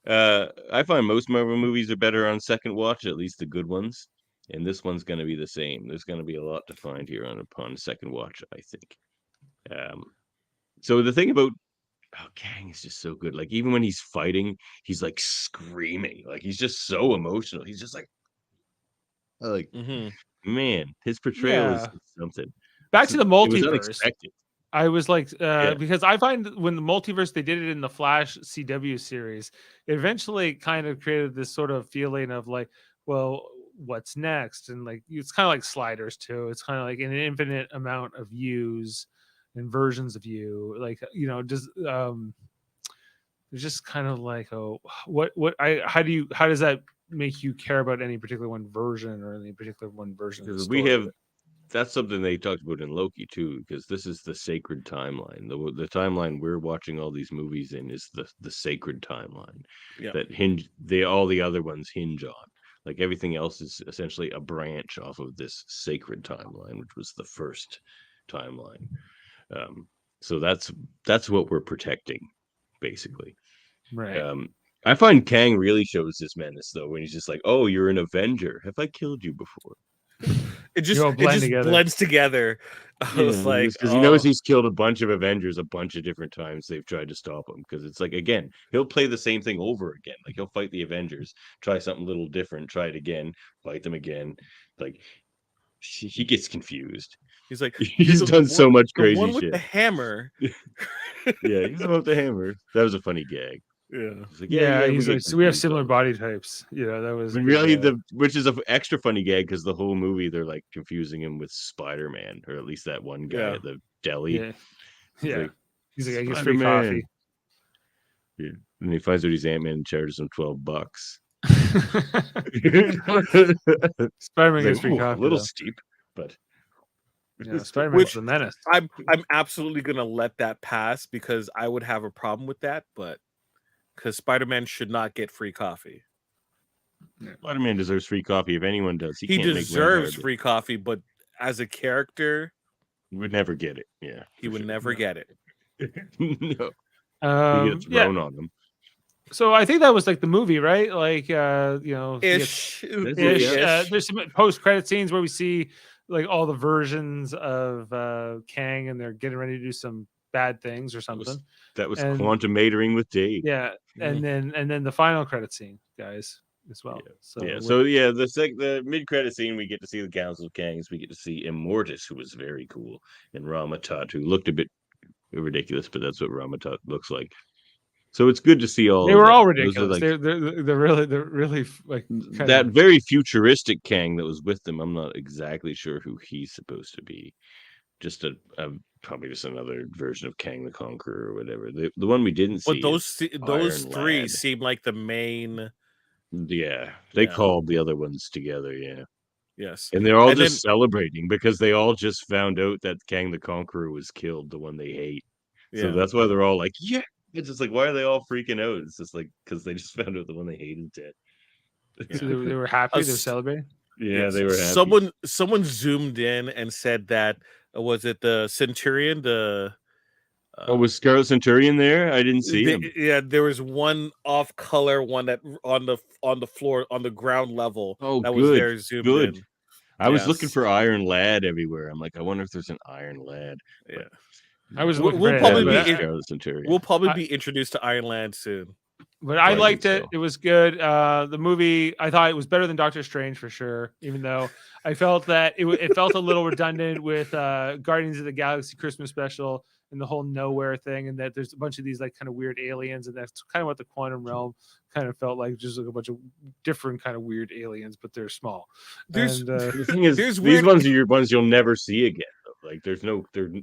I find most Marvel movies are better on second watch, at least the good ones. And this one's going to be the same. There's going to be a lot to find here upon second watch, I think. So the thing about Kang is just so good. Like even when he's fighting, he's like screaming. Like he's just so emotional. He's just like man, his portrayal is something. Back to the multiverse. It was unexpected. I was like, Yeah. because I find when the multiverse, they did it in the Flash CW series, it eventually kind of created this sort of feeling of like, well, what's next? And like, it's kind of like Sliders too. It's kind of like an infinite amount of yous and versions of you. Like, just it's just kind of like, oh, how does that make you care about any particular one version or any particular one version of the Because story? that's something they talked about in Loki too, because this is the sacred timeline. The timeline we're watching all these movies in is the sacred timeline Yeah. that all the other ones hinge on. Like everything else is essentially a branch off of this sacred timeline, which was the first timeline. Um, so that's what we're protecting, basically. Right. I find Kang really shows this menace though, when he's just like, "Oh, you're an Avenger. Have I killed you before?" You all It blend just together. blends together. I was like, because he knows oh, he's killed a bunch of Avengers a bunch of different times. They've tried to stop him because it's like, again, he'll play the same thing over again. Like he'll fight the Avengers, try something a little different, try it again, fight them again. Like he gets confused. he's like, you're He's done so much the crazy one with shit. the hammer. Yeah, he's about the hammer. That was a funny gag. Yeah. He's like, Yeah, we he's get like, so we have confused similar all the body time. types. That was a But good, really, which is an extra funny gag because the whole movie they're like confusing him with Spider-Man, or at least that one guy Yeah. at the deli. yeah, He's yeah. like, He's like, I get free coffee. Yeah. And he finds out he's Ant-Man and charges him $12. Spider-Man He's gets like, free "Ooh, a coffee little though. steep, but Spider-Man's Which the menace. I'm absolutely gonna let that pass because I would have a problem with that, but because Spider-Man should not get free coffee. Spider-Man deserves free coffee if anyone does. He He can't make rent deserves hardly. free coffee, but as a character, He would never get it. Yeah, he for would sure. never get it. No, he gets Yeah. thrown on him. So I think that was like the movie, right? Like, he gets Ish. That's it, ish. yeah. There's some post-credit scenes where we see like all the versions of Kang, and they're getting ready to do some bad things or something. That was And quantum matering with Dave. yeah, and then the final credit scene, guys, as well. Yeah. So So yeah, the mid-credit scene, we get to see the Council of Kangs. We get to see Immortus, who was very cool, and Ramatut, who looked a bit ridiculous, but that's what Ramatut looks like. So it's good to see all they of were them. all Those are ridiculous. like They're really like that very futuristic Kang that was with them. I'm not exactly sure who he's supposed to be. Just a probably just another version of Kang the Conqueror or whatever. The one we didn't see. But is those Iron three Lad. seem like the main. Yeah, they Yeah. called the other ones together. Yeah. Yes. And they're all And just celebrating because they all just found out that Kang the Conqueror was killed, the one they hate. So Yeah. that's why they're all like, yeah. It's just like, why are they all freaking out? It's just like, because they just found out the one they hate is dead. So they were happy. They were celebrating. Yeah, Yes. they were happy. Someone zoomed in and said that was it the Centurion? Was Scarlet Centurion there? I didn't see him. Yeah, there was one off color one that on the floor on the ground level Oh, that good. was there zoomed in. I was looking for Iron Lad everywhere. I'm like, I wonder if there's an Iron Lad. Yeah. I was We'll looking for probably him, be but Scarlet Centurion. we'll probably be introduced to Iron Lad soon. But I liked it. so. It was good. The movie, I thought it was better than Doctor Strange for sure. Even though I felt that it felt a little redundant with Guardians of the Galaxy Christmas special and the whole nowhere thing, and that there's a bunch of these like kind of weird aliens, and that's kind of what the quantum realm kind of felt like, just like a bunch of different kind of weird aliens, but they're small. The thing is, these ones are your ones you'll never see again. Like they're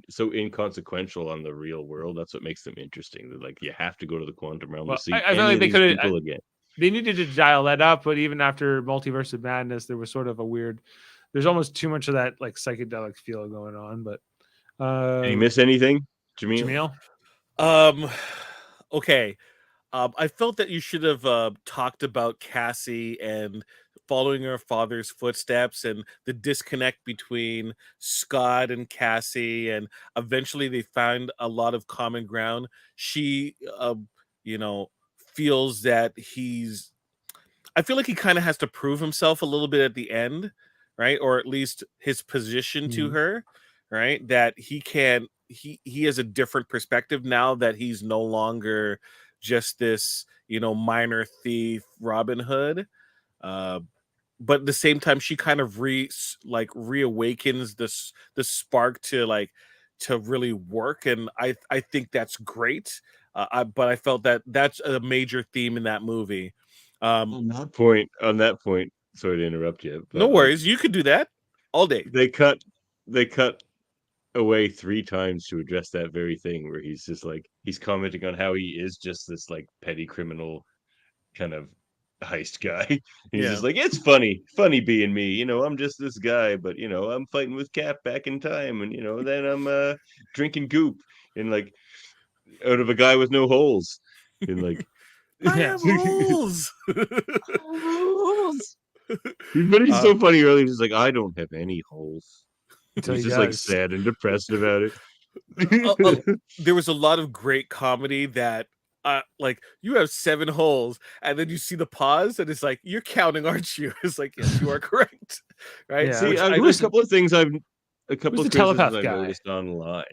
so inconsequential on the real world. That's what makes them interesting. They're like, you have to go to the quantum realm to see I feel like they could people again. They needed to dial that up, but even after Multiverse of Madness, there was sort of a weird. There's almost too much of that like psychedelic feel going on. But did you miss anything, Jaemeel? Okay. I felt that you should have talked about Cassie and following her father's footsteps and the disconnect between Scott and Cassie, and eventually they found a lot of common ground. She, feels that I feel like he kind of has to prove himself a little bit at the end, right? Or at least his position to her, right? That he has a different perspective now that he's no longer just this, minor thief Robin Hood. But at the same time, she kind of reawakens the spark to like to really work, and I think that's great. But I felt that that's a major theme in that movie. On that point, sorry to interrupt you, No but like worries, you could do that all day. they cut away 3 times to address that very thing, where he's just like he's commenting on how he is just this like petty criminal kind of heist guy. He's Yeah. just like, it's funny being me, I'm just this guy, but I'm fighting with Cap back in time, and then I'm drinking goop and like out of a guy with no holes, and like I Yeah. have holes. holes. But he's so funny earlier. He's like, I don't have any holes. Until He's he just like does. sad and depressed about it. There was a lot of great comedy that like, you have 7 holes, and then you see the pause, and it's like, you're counting, aren't you? It's like, yes, you are correct. Right? Yeah. See, Which there's a couple of things a couple who's of the criticisms telepath I've guy? noticed online.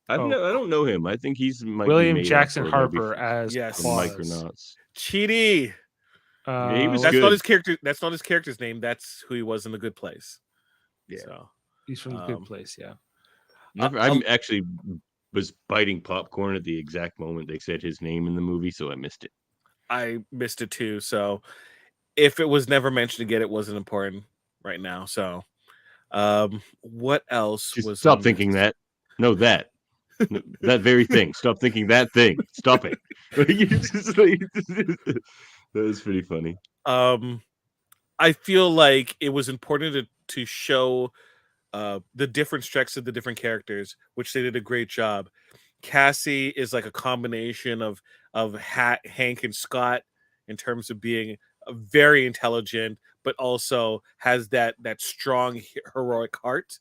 I Oh. don't know him. I think he's might be William made up, Jackson or maybe Harper as Yes. from Claus. Micronauts. Cheaty. Yeah, he was That's good. not his character. That's not his character's name. That's who he was in The Good Place. Yeah. So He's from the Good Place, yeah. I actually was biting popcorn at the exact moment they said his name in the movie, so I missed it. I missed it too. So if it was never mentioned again, it wasn't important right now. So what else Just was stop thinking that. No, that. No, that very thing. Stop thinking that thing. Stop it. That was pretty funny. I feel like it was important to show the different strengths of the different characters, which they did a great job. Cassie is like a combination of Hank and Scott in terms of being very intelligent, but also has that strong heroic heart.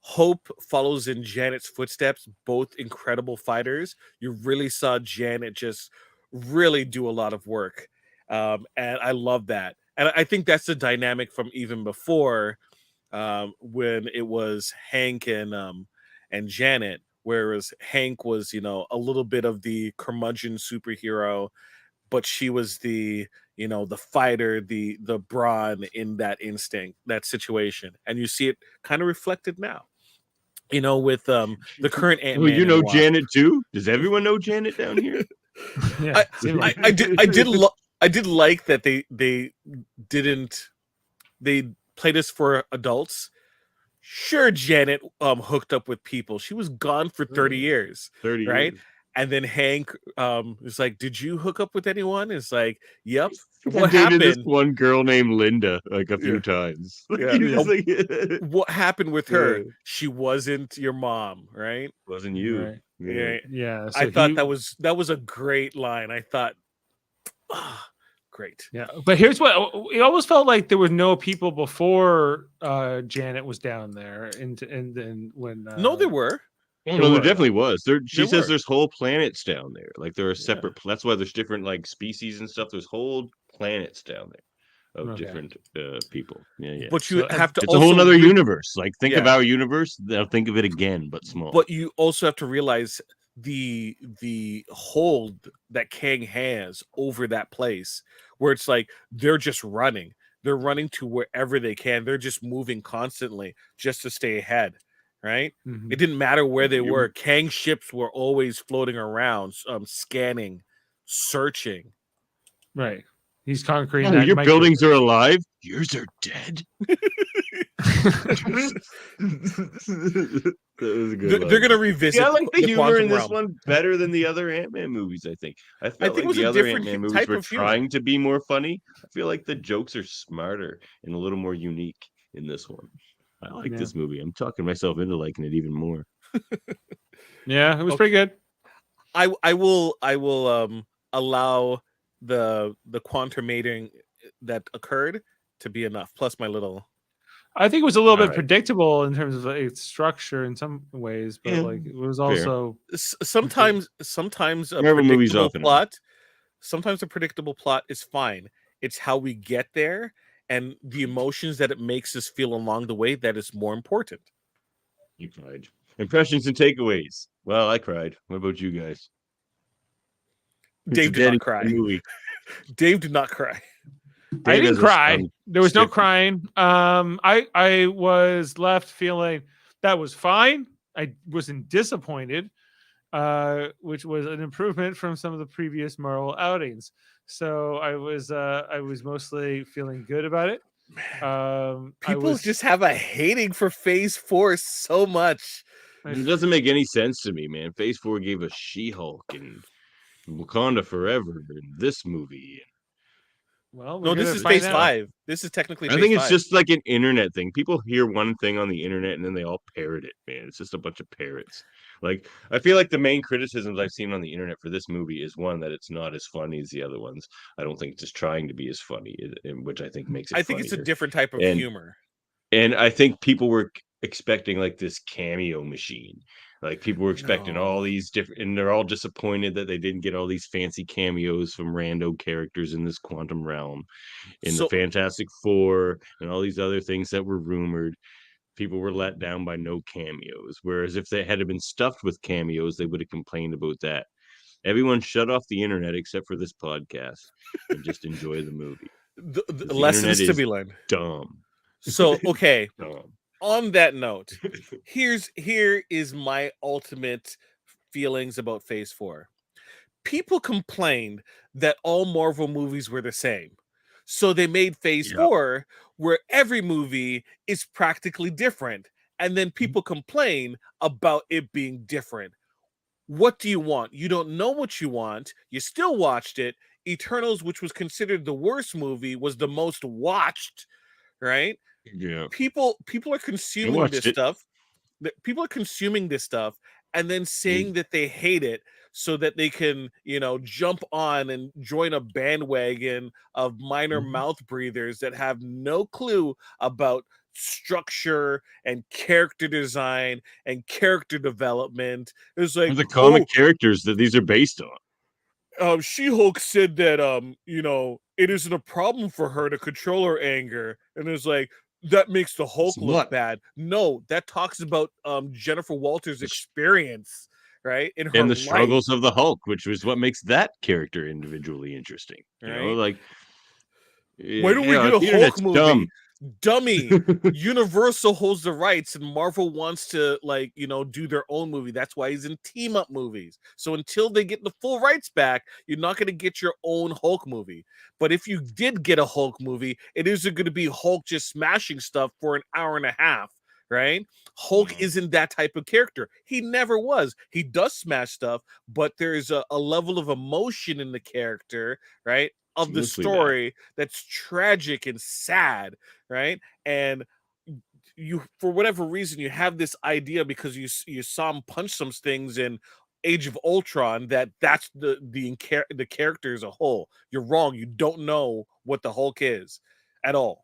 Hope follows in Janet's footsteps, both incredible fighters. You really saw Janet just really do a lot of work. And I love that. And I think that's the dynamic from even before, when it was Hank and Janet, whereas Hank was, a little bit of the curmudgeon superhero, but she was the fighter, the brawn in that instinct, that situation. And you see it kind of reflected now, with the current Ant-Man. Well, you and know Wasp. Janet too? Does everyone know Janet down here? Yeah. I did like that they played this for adults. Sure, Janet hooked up with people. She was gone for 30 years. 30 right? years. And then Hank was like, "Did you hook up with anyone?" It's like, "Yep." I What dated this happened? one girl named Linda like a few Yeah. times. Yeah. He was like, What happened with her? Yeah. She wasn't your mom, right? wasn't you. Right. Yeah. Yeah. So I thought that was a great line. I thought, great. Yeah, but here's what it almost felt like: there were no people before Janet was down there, and then when No, there were. Oh, no, there were. definitely was. She There says were. there's whole planets down there. Like there are separate. That's why there's different like species and stuff. There's whole planets down there of Okay. different people. Yeah. But you So, have to It's a whole also other universe. Like think of Yeah. our universe. They'll think of it again, but small. But you also have to realize the hold that Kang has over that place, where it's like they're just running. They're running to wherever they can. They're just moving constantly just to stay ahead, right? Mhm. It didn't matter where they You- were. Kang's ships were always floating around, scanning, searching. Right, he's conquering. Oh, that your micro- buildings are alive. Yours are dead. That was a good. They're gonna revisit. Yeah, I like the humor quantum in this realm. one better than the other Ant-Man movies. I think think like it was the a other different Ant-Man movies type were of humor. trying to be more funny. I feel like the jokes are smarter and a little more unique in this one. I like this movie. I'm talking myself into liking it even more. Yeah, it was pretty good. I will allow the quantum mating that occurred to be enough. Plus my little. I think it was a little bit Alright. predictable in terms of its structure in some ways, but Yeah, like it was also Sometimes a Marvel movies predictable often are. plot. Sometimes a predictable plot is fine. It's how we get there and the emotions that it makes us feel along the way that is more important. You cried. Impressions and takeaways. Well, I cried. What about you guys? Dave It's a did not dead cry. movie. Dave did not cry. I Dave didn't has a cry. There was no stiff- crying. I was left feeling That was fine. I wasn't disappointed, which was an improvement from some of the previous Marvel outings. So I was mostly feeling good about it. I People was just have a hating for Phase 4 so much. It doesn't make any sense to me, man. Phase 4 gave us She-Hulk and Wakanda Forever in this movie. well, we're No, this gonna is find Phase out. 5. This is technically I Phase think it's 5. just like an internet thing. People hear one thing on the internet and then they all parrot it, man. It's just a bunch of parrots. Like, I feel like the main criticisms I've seen on the internet for this movie is one, that it's not as funny as the other ones. I don't think it's just trying to be as funny, which I think makes it I think it's a funnier. different type of And humor. and I think people were expecting like this cameo machine. Like people were expecting No. all these different, and they're all disappointed that they didn't get all these fancy cameos from rando characters in this quantum realm, in the So Fantastic Four, and all these other things that were rumored. People were let down by no cameos. Whereas if they had been stuffed with cameos, they would have complained about that. Everyone shut off the internet except for this podcast and just enjoy the movie. the Because the internet lessons to is be learned. dumb. So okay, Dumb. on that note, here is my ultimate feelings about Phase 4. People complained that all Marvel movies were the same. So they made Phase Yep. 4 where every movie is practically different. And then people complain about it being different. What do you want? You don't know what you want. You still watched it. Eternals, which was considered the worst movie, was the most watched, right? Yeah. People are I consuming watched this it. stuff. People are consuming this stuff and then saying that they hate it so that they can, jump on and join a bandwagon of minor Mhm. mouth breathers that have no clue about structure and character design and character development. It's like, And the oh, comic characters that these are based on. She-Hulk said that it isn't a problem for her to control her anger, and it's like that makes the Hulk It's look not. bad. No, that talks about Jennifer Walters' experience, right, in her And the life, struggles of the Hulk, which was what makes that character individually interesting. right? Like, Why don't we yeah, get a the Hulk internet's dumb. movie? Dummy. Universal holds the rights and Marvel wants to do their own movie. That's why he's in team up movies. So until they get the full rights back, you're not going to get your own Hulk movie. But if you did get a Hulk movie, it isn't going to be Hulk just smashing stuff for an hour and a half, right? Hulk isn't that type of character. He never was. He does smash stuff, but there's a level of emotion in the character, right? Of the Mostly that. story that's tragic and sad, right? And you, for whatever reason, you have this idea because you saw him punch some things in Age of Ultron that's the character as a whole. You're wrong. You don't know what the Hulk is at all.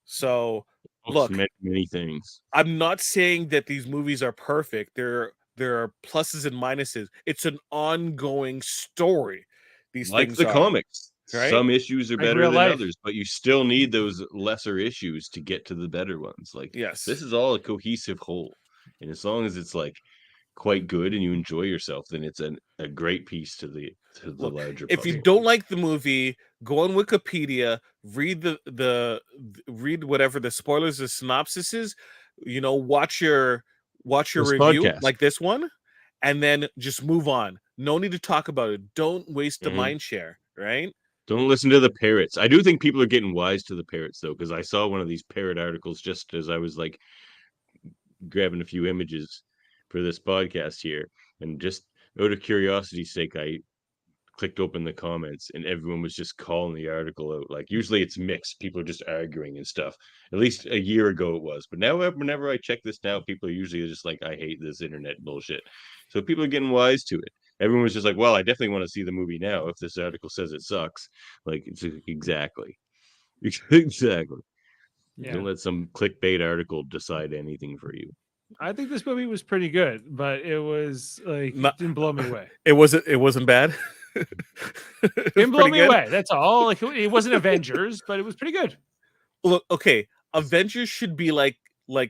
So Hulk's look, many, many things. I'm not saying that these movies are perfect. There are pluses and minuses. It's an ongoing story. These Like things the are, comics. right? Some issues are Like better real than life. others, but you still need those lesser issues to get to the better ones. Like, Yes. this is all a cohesive whole. And as long as it's like quite good and you enjoy yourself, then it's a great piece to the Look, larger if you puzzle. don't like the movie, go on Wikipedia, read read whatever the spoilers, the synopsis is, watch your This review podcast. like this one, and then just move on. No need to talk about it. Don't waste the mind share, right? Don't listen to the parrots. I do think people are getting wise to the parrots though, because I saw one of these parrot articles just as I was like grabbing a few images for this podcast here, and just out of curiosity's sake, I clicked open the comments and everyone was just calling the article out. Like usually it's mixed, people are just arguing and stuff. At least a year ago it was, but now whenever I check this now, people are usually just like, I hate this internet bullshit. So people are getting wise to it. Everyone was just like, well, I definitely want to see the movie now if this article says it sucks. Like, it's exactly exactly. Yeah. Don't let some clickbait article decide anything for you. I think this movie was pretty good, but it was like Not- didn't blow me away. It wasn't bad. It Didn't blow pretty me good. away. That's all. Like it wasn't Avengers, but it was pretty good. Look, okay, Avengers should be like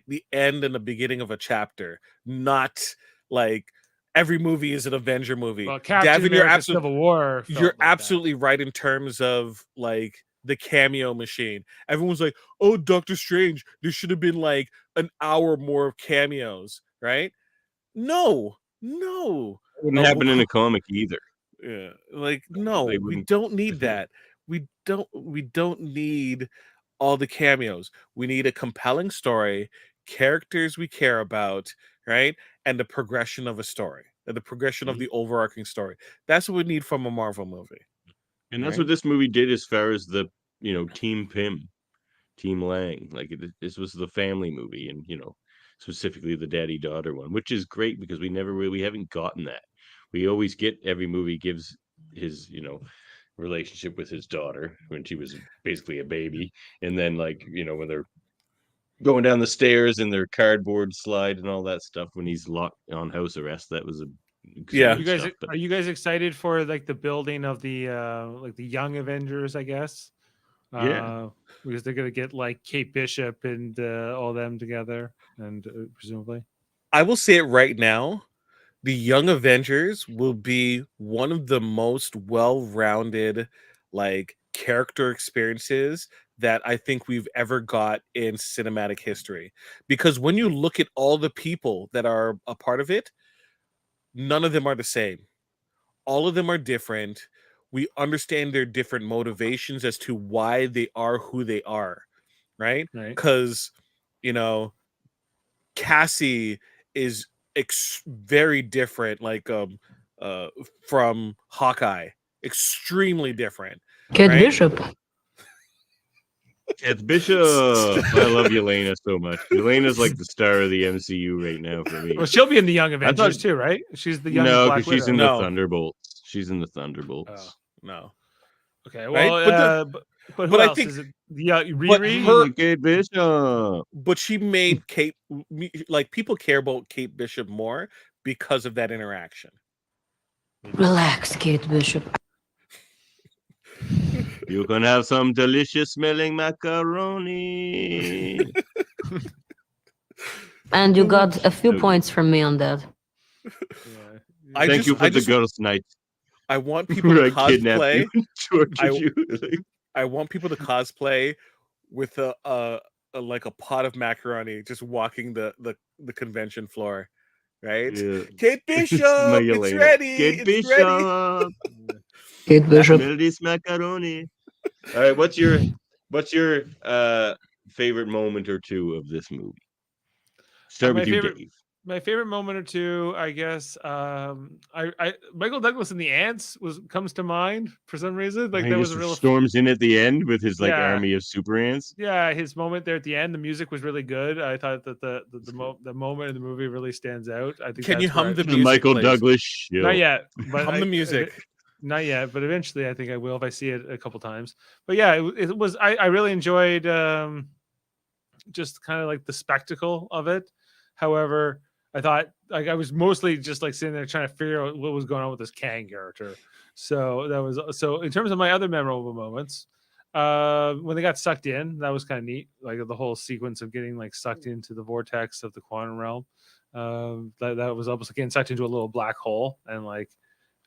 the end and the beginning of a chapter, not like every movie is an Avenger movie. Well, Captain Davin, America: Civil War. you're absolutely right in terms of like the cameo machine. Everyone's like, "Oh, Doctor Strange, there should have been like an hour more of cameos, right?" No, no. It wouldn't happen in Wakanda, a comic either. yeah, like They no, we wouldn't. don't need that. We don't need all the cameos. We need a compelling story, characters we care about, right? And the progression of a story. And the progression of Mhm. the overarching story. That's what we need from a Marvel movie. And that's Right? what this movie did as far as the, Team Pym, Team Lang. Like this was the family movie, and specifically the daddy daughter one, which is great because we haven't gotten that. We always get every movie gives his relationship with his daughter when she was basically a baby, and then like when they're going down the stairs in their cardboard slide and all that stuff when he's locked on house arrest. That was some Yeah. good stuff. But Are you guys excited for like the building of the like the Young Avengers, I guess? yeah, Because they're gonna get like Kate Bishop and all them together, and presumably. I will say it right now. The Young Avengers will be one of the most well-rounded like character experiences that I think we've ever got in cinematic history. Because when you look at all the people that are a part of it, none of them are the same. All of them are different. We understand their different motivations as to why they are who they are, right? Right. Because, you know, Cassie is very different, like uh, from Hawkeye, extremely different, Kate right? Bishop. it's Bishop. I love Yelena so much. Yelena's like the star of the MCU right now for me. Well, she'll be in the Young I Avengers thought too, right? She's the young no, Black because she's Widow. in the No. Thunderbolts. She's in the Oh, Thunderbolts. No, okay. right? Well, but who but I else think, is it? but Riri. her, Kate Bishop. but she made Kate like people care about Kate Bishop more because of that interaction. Relax, Kate Bishop. You can have some delicious smelling macaroni. And you got a few So good. points from me on that. Yeah. I Thank you for I the girls' night. I want people to Where I kidnapped you cosplay. and tortured I- you. Like, I want people to cosplay with a like a pot of macaroni, just walking the convention floor, right? yeah. Kate It's my Bishop, it's Yelena. ready, Kate it's ready. Bishop. Kate Bishop. Smell this macaroni. All right, what's your favorite moment or two of this movie? Start my with you, favorite Dave. my favorite moment or two, I guess. I Michael Douglas and the Ants comes to mind for some reason. Like He that just was a real storms in at the end with his like Yeah. army of super ants. yeah, his moment there at the end. The music was really good. I thought that the moment in the movie really stands out. I think Can you that's where hum the The music, Michael please? Douglas show. not yet, but Hum the music. Not yet, but eventually I think I will if I see it a couple times. But yeah, it was I really enjoyed just kind of like the spectacle of it. However, I thought like I was mostly just like sitting there trying to figure out what was going on with this Kang character. So that was so in terms of my other memorable moments, when they got sucked in, that was kind of neat. Like the whole sequence of getting like sucked into the vortex of the quantum realm. That was almost like getting sucked into a little black hole, and like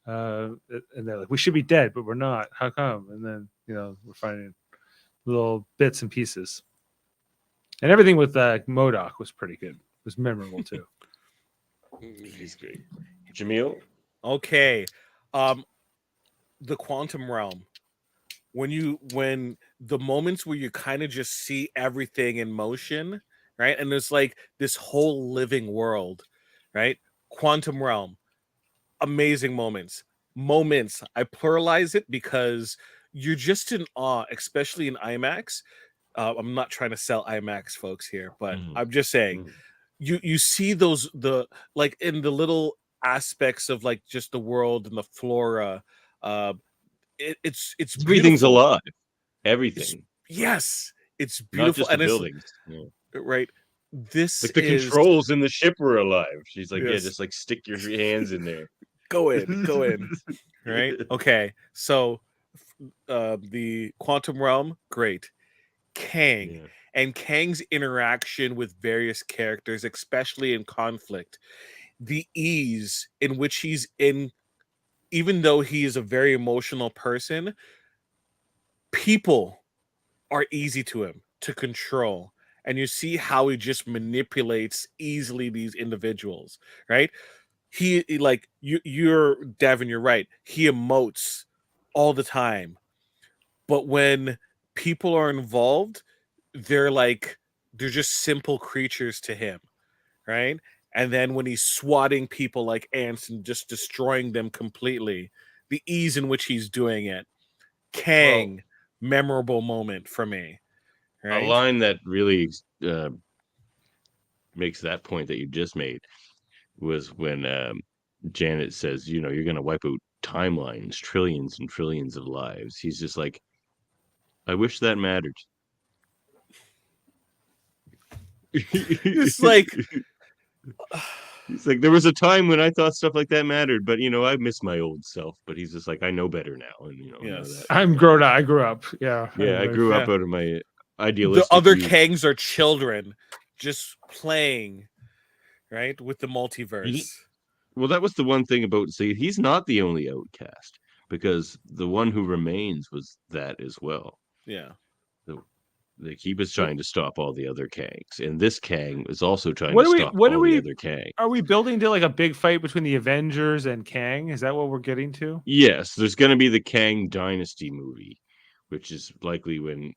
and they're like, we should be dead, but we're not. How come? And then we're finding little bits and pieces, and everything with Modoc was pretty good. It was memorable too. He's great. Jaemeel? Okay. The quantum realm. When the moments where you kind of just see everything in motion, right? And there's like this whole living world, right? Quantum realm. Amazing moments. Moments. I pluralize it because you're just in awe, especially in IMAX. I'm not trying to sell IMAX folks here, but I'm just saying you see the like in the little aspects of like just the world and the flora. It's Everything's beautiful. alive. Everything. Yes, it's Not beautiful, just the and it's buildings. Yeah. right. This Like the is controls in the ship were alive. She's like, yeah, Yes. just like stick your hands in there. go in, right? Okay, so the quantum realm, great. Kang Yeah. and Kang's interaction with various characters, especially in conflict, the ease in which he's in, even though he is a very emotional person, people are easy to him to control. And you see how he just manipulates easily these individuals, right? Like you're Devin, you're right. He emotes all the time. But when people are involved, they're like they're just simple creatures to him, right? And then when he's swatting people like ants and just destroying them completely, the ease in which he's doing it, Kang, memorable moment for me, A right? line that really makes that point that you just made was when Janet says, you know, you're going to wipe out timelines, trillions and trillions of lives. He's just like, I wish that mattered. It's like He's like, there was a time when I thought stuff like that mattered, but you know, I miss my old self. But he's just like, I know better now, and you know, now yes. that I'm grown up. I grew up. Yeah. yeah, I Anyway. grew up Yeah. out of my The idealistic other youth. Kangs are children just playing, right? With the He- multiverse. Well, that was the one thing about see, he's not the only outcast because the one who remains was that as well. Yeah. The, like he was trying to stop all the other Kangs, and this Kang is also trying What to are we? stop What are all the we? other Kangs. Are we building to like a big fight between the Avengers and Kang? Is that what we're getting to? Yes, there's going to be the Kang Dynasty movie, which is likely when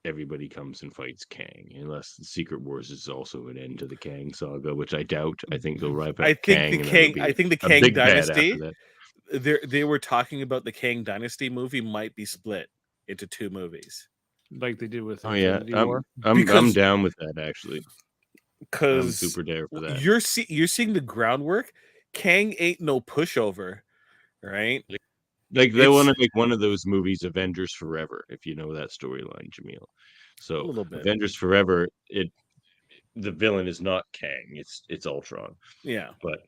everybody comes and fights Kang, unless the Secret Wars is also an end to the Kang saga, which I doubt. I think they'll wrap up Kang, and that'll I be think the a Kang big bad after Dynasty, that. they were talking about the Kang Dynasty movie might be split into 2 movies. Like they did with Oh yeah, Infinity War. I'm Because down with that actually. I'm because super down for that. you're seeing the groundwork. Kang ain't no pushover, right? Like they It's want to make one of those movies, Avengers Forever, if you know that storyline, Jaemeel. a So little bit. Avengers Forever, the villain is not Kang, it's Ultron. Yeah. But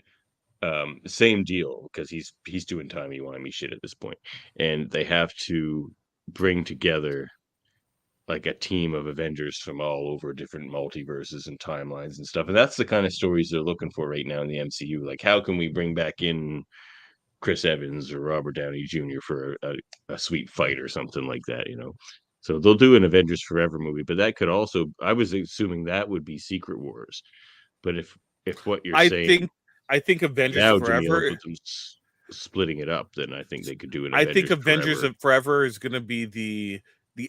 same deal because he's doing timey-wimey shit at this point, and they have to bring together like a team of Avengers from all over different multiverses and timelines and stuff. And that's the kind of stories they're looking for right now in the MCU. Like, how can we bring back in Chris Evans or Robert Downey Jr. for a sweet fight or something like that, you know? So they'll do an Avengers Forever movie, but that could also, I was assuming that would be Secret Wars. But if what you're I saying think Avengers now, Jameel, Forever with them splitting it up, then I think they could do an I think Avengers Avengers Forever. Forever is going to be the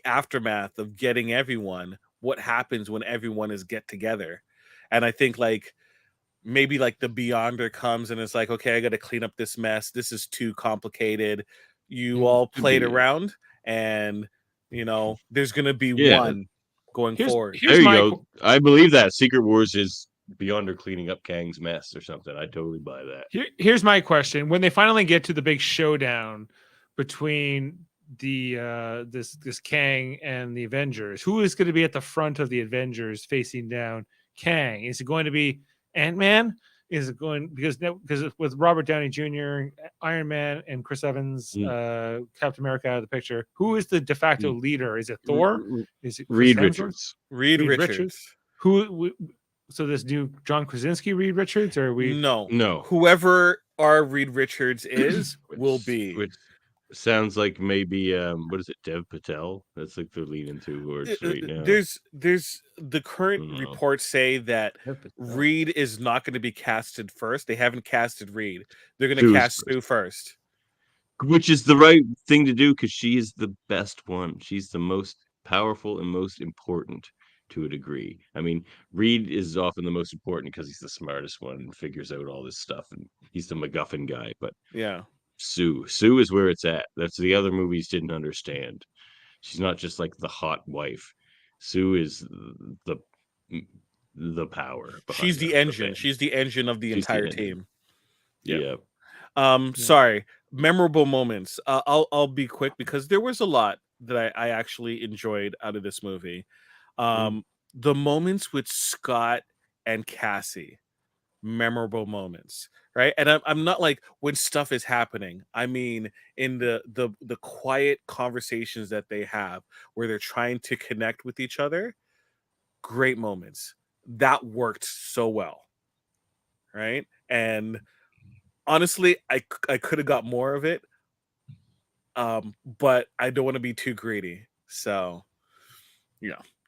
aftermath of getting everyone. What happens when everyone is get together? And I think like maybe like the Beyonder comes and it's like, okay, I got to clean up this mess. This is too complicated. You all Could played be, around, and there's going to be yeah. one going Here's forward. There you my go. I believe that Secret Wars is Beyonder cleaning up Kang's mess or something. I totally buy that. here's my question. When they finally get to the big showdown between the this Kang and the Avengers, who is going to be at the front of the Avengers facing down Kang? Is it going to be Ant-Man? Is it going because with Robert Downey Jr., Iron Man, and Chris Evans, Captain America out of the picture, who is the de facto leader? Is it Thor? Is it Chris Reed Hemsworth? Richards. Reed Richards. Who? So this new John Krasinski Reed Richards, or are we? No. No. Whoever our Reed Richards is will be. Which sounds like maybe what is it, Dev Patel? That's like they're leaning towards right now. There's the current No. reports say that Dev Patel. Reed is not going to be casted first. They haven't casted Reed. They're going to Sue's cast first. Sue first. Which is the right thing to do because she is the best one. She's the most powerful and most important to a degree. I mean, Reed is often the most important because he's the smartest one and figures out all this stuff, and he's the MacGuffin guy. But Yeah. Sue is where it's at. That's the other movies didn't understand. She's not just like the hot wife. Sue is the power. She's the engine. She's the engine of the She's the entire engine. team. Yeah. Sorry. Memorable moments. I'll be quick because there was a lot that I actually enjoyed out of this movie. The moments with Scott and Cassie, memorable moments, right? And I'm not like when stuff is happening. I mean in the quiet conversations that they have where they're trying to connect with each other. Great moments. That worked so well. Right? And honestly, I could have got more of it. But I don't want to be too greedy. So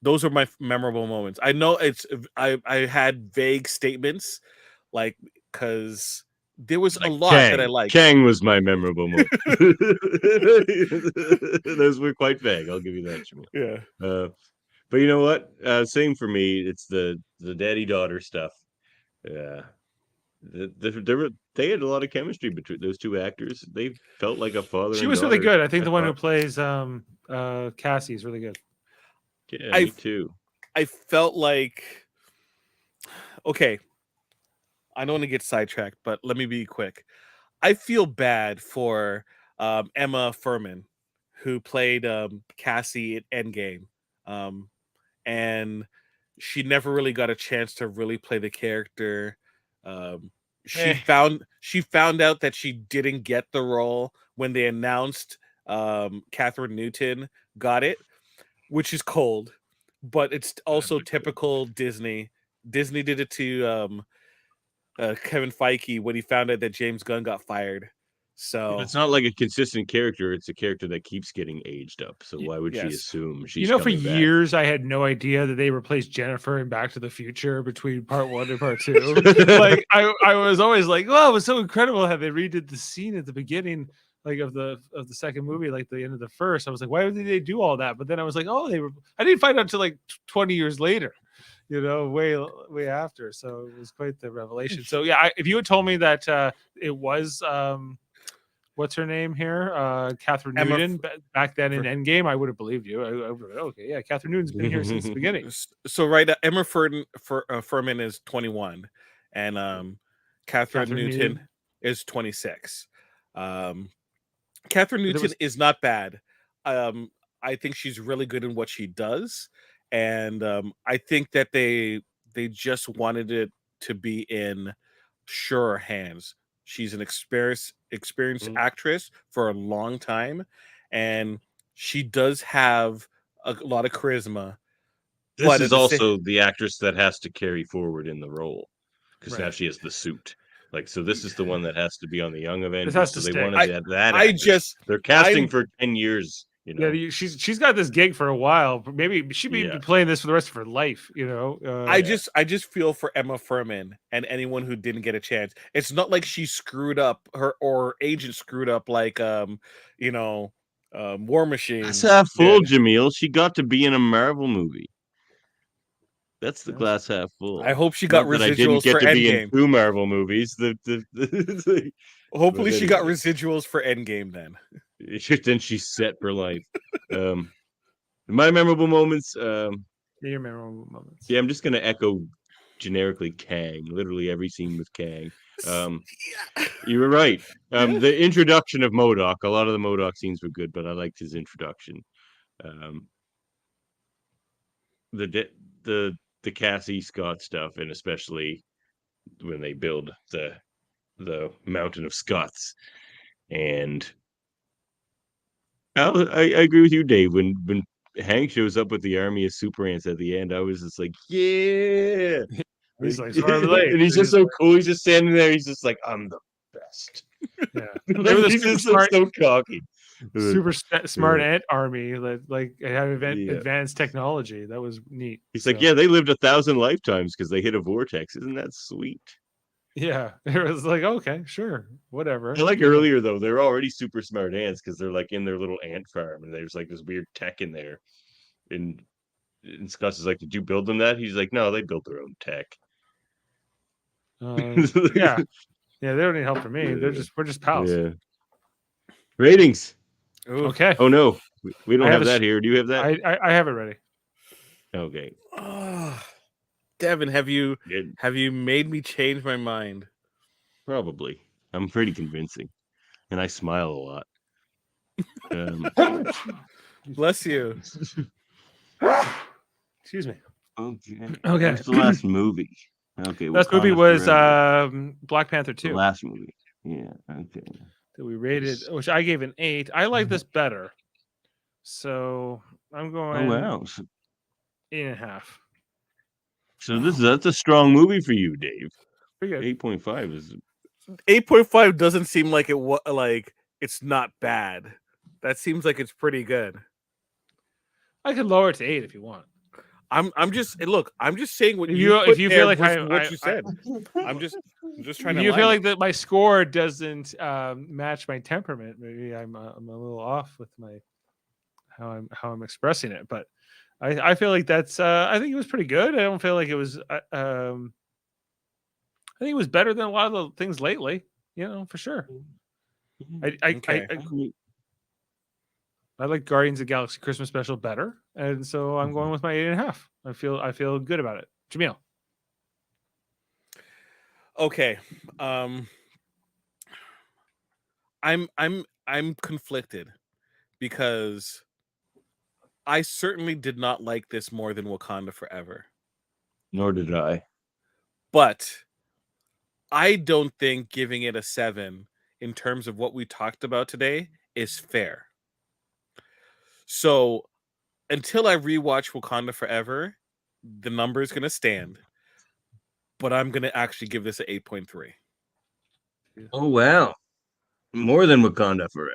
those are my memorable moments. I know I had vague statements, like because there was a Like lot that I liked. Kang was my memorable moment. Those were quite vague. I'll give you that, Jaemeel. Yeah. But you know what? Same for me. It's the daddy daughter stuff. Yeah, they had a lot of chemistry between those two actors. They felt like a father She and was really daughter. good. I think I the one who thought. plays Cassie is really good. Yeah, me too. I felt like, okay, I don't want to get sidetracked, but let me be quick. I feel bad for Emma Furman, who played Cassie at Endgame, and she never really got a chance to really play the character. Um, Eh. she found out that she didn't get the role when they announced Catherine Newton got it, which is cold, but it's also typical Disney. Disney did it to Kevin Feige when he found out that James Gunn got fired. So It's not like a consistent character. It's a character that keeps getting aged up. So why would she yes. assume You she's know, for coming back? years I had no idea that they replaced Jennifer in Back to the Future between part 1 and part 2. Like I was always like, "Wow, it was so incredible how they redid the scene at the beginning, like of the second movie, like the end of the first." I was like, "Why did they do all that?" But then I was like, "Oh, they were." I didn't find out until like 20 years later, way after. So it was quite the revelation. So yeah, if you had told me that it was what's her name here? Catherine Emma Newton back then in Endgame, I would have believed you. I would have, okay, yeah, Catherine Newton's been here since the beginning. So Emma Furman is 21, and Catherine Newton is 26. Catherine Newton is not bad. I think she's really good in what she does, and I think that they just wanted it to be in surer hands. She's an experienced actress for a long time, and she does have a lot of charisma. This But is also the actress that has to carry forward in the role because now Right. she has the suit. Like, so this is the one that has to be on the Young Avengers. has So to they stay. wanted that actress. They're casting for 10 years. You know, Yeah, she's got this gig for a while. But maybe she may be playing this for the rest of her life. I just feel for Emma Furman and anyone who didn't get a chance. It's not like she screwed up her agent screwed up like War Machine. That's half full, Jaemeel. She got to be in a Marvel movie. That's the glass half full. I hope she got Not that I residuals didn't get for to be in Endgame. 2 Marvel movies. Hopefully she got residuals for Endgame then. Then she's set for life. My memorable moments. Your memorable moments. Yeah, I'm just gonna echo generically Kang. Literally every scene with Kang. You were right. The introduction of MODOK. A lot of the MODOK scenes were good, but I liked his introduction. The Cassie Scott stuff, and especially when they build the mountain of Scots. And I agree with you, Dave. When Hank shows up with the army of super ants at the end, I was just like, yeah. He's like, and he's just so cool. He's just standing there. He's just like, I'm the best. Yeah, he's just so cocky. Super smart ant army like had advanced technology. That was neat. He's like, yeah, they lived 1,000 lifetimes because they hit a vortex. Isn't that sweet? Yeah, it was like, okay, sure, whatever. I like earlier though, they're already super smart ants because they're like in their little ant farm and there's like this weird tech in there. And Scott is like, did you build them that? He's like, no, they built their own tech. Yeah, they don't need help from me. We're just pals. Yeah. Ratings. Okay. Oh no, we don't have that here. Do you have that? I have it ready. Okay. Devin, have you made me change my mind? Probably. I'm pretty convincing, and I smile a lot. Bless you. Excuse me. Okay. What's the last movie? Okay. Last movie was Black Panther 2. The last movie. Yeah. Okay. That we rated, which I gave an 8. I like this better, so I'm going. Oh wow. 8.5. So that's a strong movie for you, Dave. 8.5 is 8.5 doesn't seem like it's not bad. That seems like it's pretty good. I could lower it to 8 if you want. I'm just saying what If you you put if you there feel like versus what I you said. I'm just trying if to you feel align like it. that my score doesn't match my temperament, maybe I'm a little off with my how I'm expressing it. But I feel like that's I think it was pretty good. I don't feel like it was I think it was better than a lot of the things lately. You know, for sure. Okay. I like Guardians of the Galaxy Christmas Special better, and so I'm Mm-hmm. going with my 8.5. I feel good about it. Jaemeel. Okay. I'm conflicted because I certainly did not like this more than Wakanda Forever. Nor did I. But I don't think giving it a 7 in terms of what we talked about today is fair. So until I rewatch Wakanda Forever, the number is going to stand. But I'm going to actually give this an 8.3. Oh wow, more than Wakanda Forever.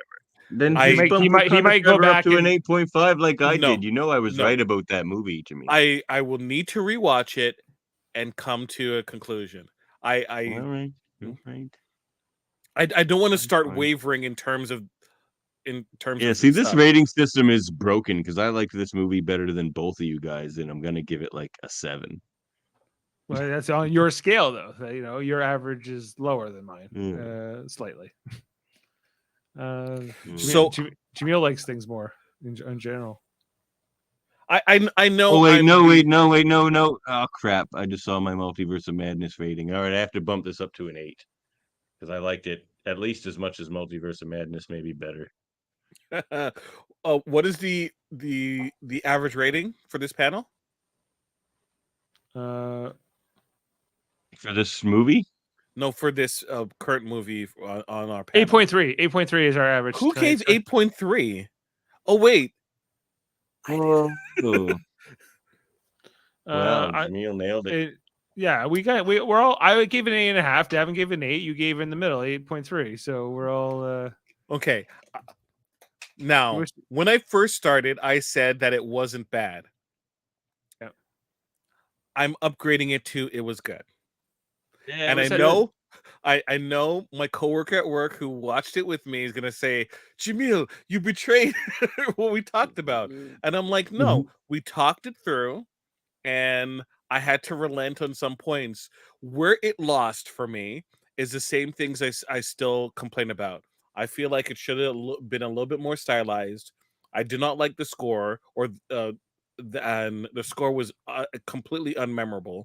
Then I- just bump he Wakanda might go Forever up back to an and 8.5 like I No, did. You know I was no. right about that movie, Jimmy. I will need to rewatch it and come to a conclusion. All right. All right. I don't want to Fine, start fine. wavering in terms of Yeah, the see, this stuff. rating system is broken because I liked this movie better than both of you guys, and I'm gonna give it like a 7. well, that's on your scale though. You know, your average is lower than mine, Yeah. slightly. So- Jaemeel likes things more in general. I know. Oh wait, I'm no, the- wait, no, wait, no, no. Oh crap! I just saw my Multiverse of Madness rating. All right, I have to bump this up to an 8 because I liked it at least as much as Multiverse of Madness, maybe better. What is the average rating for this panel? Uh, For this movie, No, for this current movie on our panel. 8.3. 8.3 is our average. Who tonight, gave sir. 8.3? Oh wait, oh, wow, I- Jaemeel nailed it. Yeah, we're all. I gave it an 8.5. Davin gave it an 8. You gave it in the middle 8.3. So we're all. okay. Now, wish- when I first started, I said that it wasn't bad. Yeah. I'm upgrading it to it was good. Yeah, And it was I good. know, I know my coworker at work who watched it with me is gonna say, Jaemeel, you betrayed what we talked about. And I'm like, no, we talked it through, and I had to relent on some points. Where it lost for me is the same things I still complain about. I feel like it should have been a little bit more stylized. I did not like the score, and the score was completely unmemorable.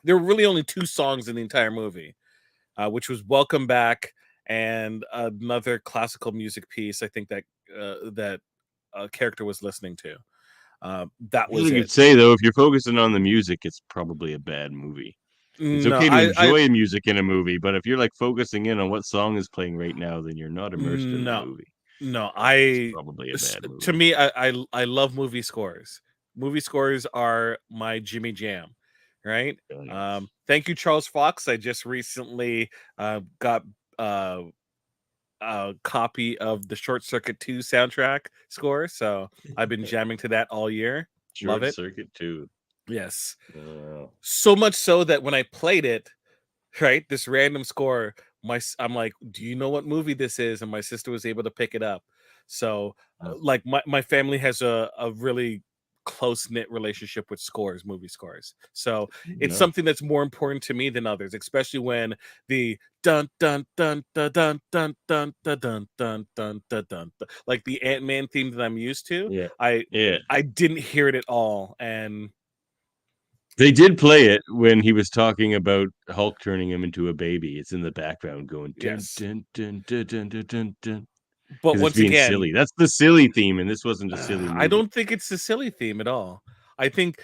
There were really only 2 songs in the entire movie, which was "Welcome Back" and another classical music piece. I think that character was listening to. That All was I it. could say though, if you're focusing on the music, it's probably a bad movie. It's No, okay to enjoy music in a movie, but if you're like focusing in on what song is playing right now, then you're not immersed in the No. movie. No, It's probably a bad movie. to me, I love movie scores. Movie scores are my Jimmy Jam, right? Yes. Thank you, Charles Fox. I just recently got a copy of the Short Circuit 2 soundtrack score, so I've been jamming to that all year. Love Short it. Circuit too. Yes. Wow. So much so that when I played it, right, this random score, I'm like, do you know what movie this is? And my sister was able to pick it up. So like my family has a really close-knit relationship with movie scores. So it's No. something that's more important to me than others, especially when the dun dun dun dun dun dun dun dun dun dun dun dun dun, like the Ant-Man theme that I'm used to. Yeah. I didn't hear it at all, and They did play it when he was talking about Hulk turning him into a baby. It's in the background going dun, yes. dun, dun, dun, dun, dun, dun, dun. But 'Cause once it's being again, silly. That's the silly theme, and this wasn't a silly movie. I don't think it's a silly theme at all. I think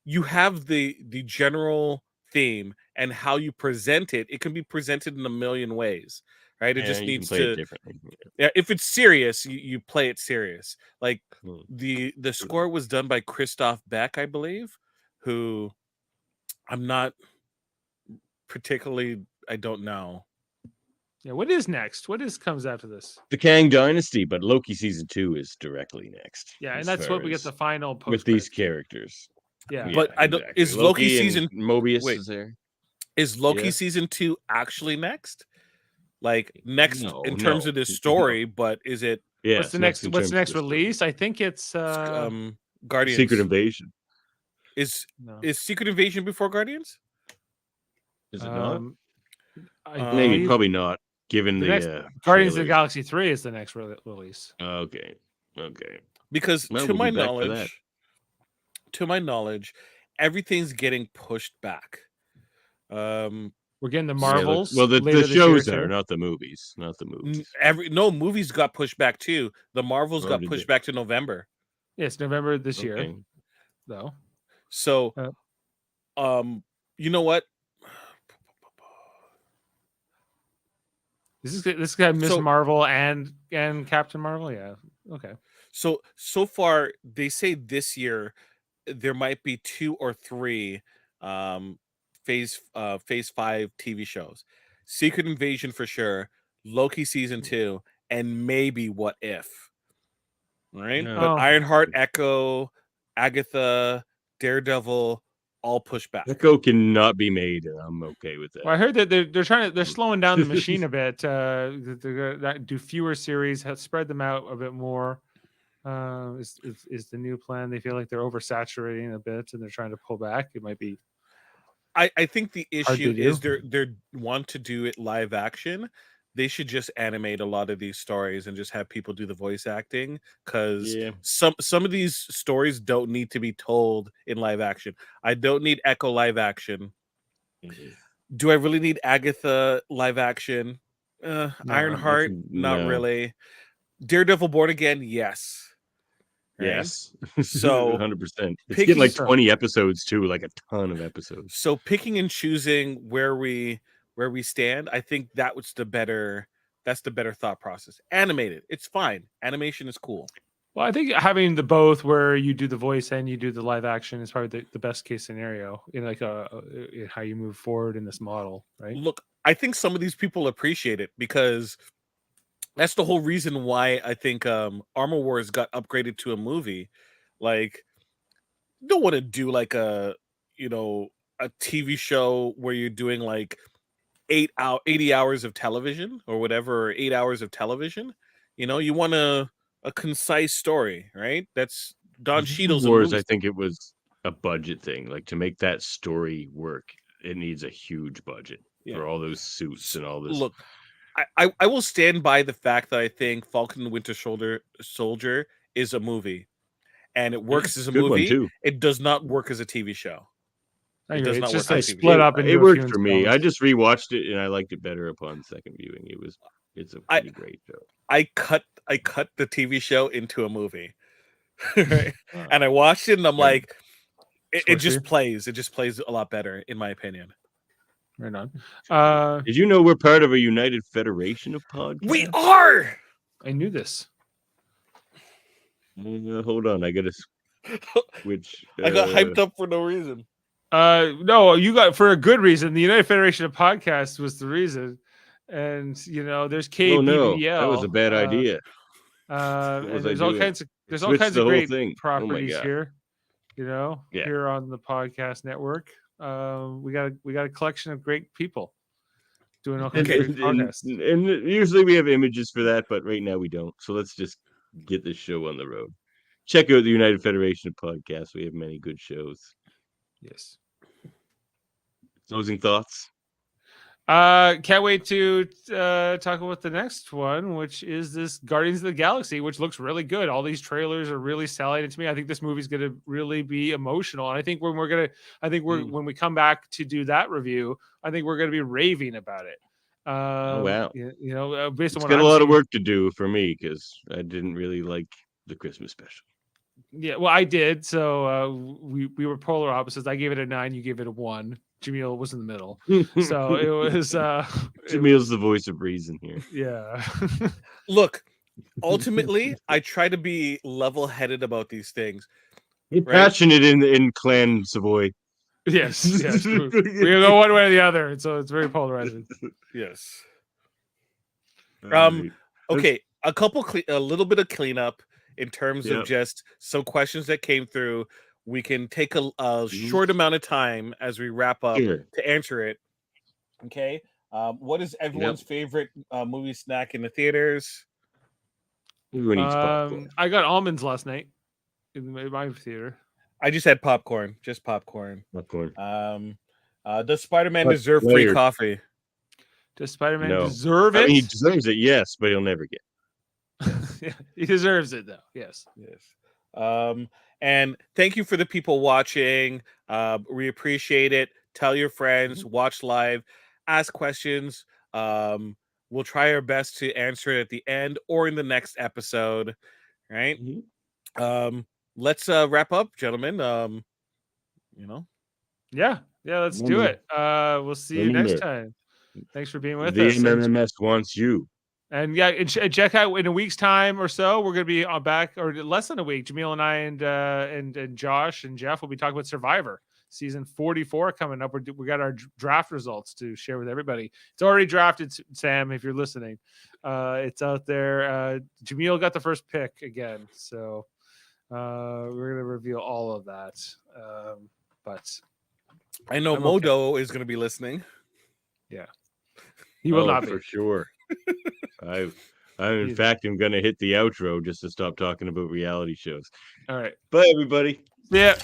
you have the general theme, and how you present it. It can be presented in a million ways, right? It Yeah, just you can needs play it to. differently. Yeah, if it's serious, you play it serious. Like Hmm. the score was done by Christoph Beck, I believe, who I'm not particularly. I don't know. Yeah, what is next? What comes after this? The Kang Dynasty, but Loki season 2 is directly next. Yeah, and as that's far what we get as- the final post with these characters. Yeah. But I don't. exactly. Is Loki and season? Mobius Wait. is there? Is Loki Yeah. season 2 actually next? Like next No, in terms of this no. story, but is it Yeah. What's the next? in What's the terms of next story. release? I think it's Guardians? Secret Invasion. Is no. Secret Invasion before Guardians? Is it not? I Maybe, believe probably not. Given the the next Guardians of the trailers. Galaxy 3 is the next release. Okay. Because Well, to we'll my be back for that. knowledge, everything's getting pushed back. We're getting the Yeah, Marvels. well, the later this shows year, are too. not the movies. Not the movies. Movies got pushed back too. The Marvels Oh, got did pushed they? back to November. Yeah, it's November this year, Okay. though. So, you know what? This guy Miss So- Marvel and Captain Marvel. Yeah. Okay. So far they say this year there might be 2 or 3 phase 5 TV shows. Secret Invasion for sure, Loki season 2, and maybe What If. Right? No. But Oh. Ironheart, Echo, Agatha, Daredevil all pushed back. Echo cannot be made, and I'm okay with that. Well, I heard that they're slowing down the machine a bit. They're gonna do fewer series, spread them out a bit more. Is the new plan? They feel like they're oversaturating a bit, and they're trying to pull back. It might be. I think the Hard to issue is do. they want to do it live action. They should just animate a lot of these stories and just have people do the voice acting, because Yeah. some of these stories don't need to be told in live action. I don't need Echo live action. Do I really need Agatha live action? Ironheart, not no. really. Daredevil Born Again, yes. Right? Yes. So, 100%. It's picking- getting like 20 episodes too, like a ton of episodes. So picking and choosing where we stand, I think that's the better thought process. Animated, it's fine. Animation is cool. Well, I think having the both, where you do the voice and you do the live action, is probably the best case scenario in like in how you move forward in this model, right? Look, I think some of these people appreciate it, because that's the whole reason why I think Armor Wars got upgraded to a movie. Like, you don't want to do like a TV show where you're doing like 80 hours of television or whatever, or 8 hours of television. You want a concise story, right? That's Don Cheadle's in Wars, movies. I think it was a budget thing. Like, to make that story work, it needs a huge budget for all those suits and all this. Look, I will stand by the fact that I think Falcon and Winter Soldier is a movie, and it works as a good one, movie. too. It does not work as a TV show. I It agree. does It's not just work on like TV. split up into It a worked few for me. I installments. just rewatched it and I liked it better upon second viewing. It's a pretty great show. I cut the TV show into a movie, right? And I watched it, and I'm Yeah. like, it Works for just you? plays. It just plays a lot better, in my opinion. Right on. Did you know we're part of a united federation of podcasts? We are. I knew this. Hold on, I gotta switch. I got hyped up for no reason. No, you got for a good reason. The United Federation of Podcasts was the reason, and there's KBBL. Oh no, that was a bad idea. And was I there's all doing? kinds of Switched of the whole great thing. Oh my properties God. here. Yeah. Here on the podcast network. We got a collection of great people doing all kinds of great podcasts. And usually we have images for that, but right now we don't. So let's just get this show on the road. Check out the United Federation of Podcasts. We have many good shows. Yes. Closing thoughts? Can't wait to talk about the next one, which is this Guardians of the Galaxy, which looks really good. All these trailers are really selling it to me. I think this movie's going to really be emotional, and I think when when we come back to do that review, I think we're going to be raving about it. Oh wow! Based on It's what got I'm a lot of seeing. work to do for me because I didn't really like the Christmas special. Yeah, well, I did. So we were polar opposites. I gave it a 9. You gave it a 1. Jaemeel was in the middle. So it was. Jameel's the voice of reason here. Yeah. Look, ultimately, I try to be level-headed about these things. You're Right. passionate in Clan Savoy. Yes. We go one way or the other, and so it's very polarizing. Yes. Alright. Okay, a little bit of cleanup in terms of Yep. just some questions that came through. We can take a short amount of time as we wrap up Sure. to answer it. Okay. What is everyone's favorite movie snack in the theaters? Everyone eats popcorn. I got almonds last night in my theater. I just had popcorn, just popcorn. Popcorn. Does Spider-Man But deserve free layered. coffee? Does Spider-Man No. deserve I it? mean, he deserves it, yes, but he'll never get. Yeah, he deserves it though. Yes. Yes. And thank you for the people watching. We appreciate it. Tell your friends, watch live, ask questions. We'll try our best to answer it at the end or in the next episode. Right? Mhm. Let's wrap up, gentlemen. Yeah. Let's do Remember- it. We'll see you next remember, time. Thanks for being with The us. And, MMS wants you. and yeah, and check out in a week's time or so. We're gonna be back, or less than a week. Jaemeel and I and Josh and Jeff will be talking about Survivor season 44 coming up. We got our draft results to share with everybody. It's already drafted, Sam. If you're listening, it's out there. Jaemeel got the first pick again, so we're gonna reveal all of that. But I know I'm Modo is going to be listening. he will not for be. sure. I in fact am gonna hit the outro just to stop talking about reality shows. All right. Bye everybody. Yeah.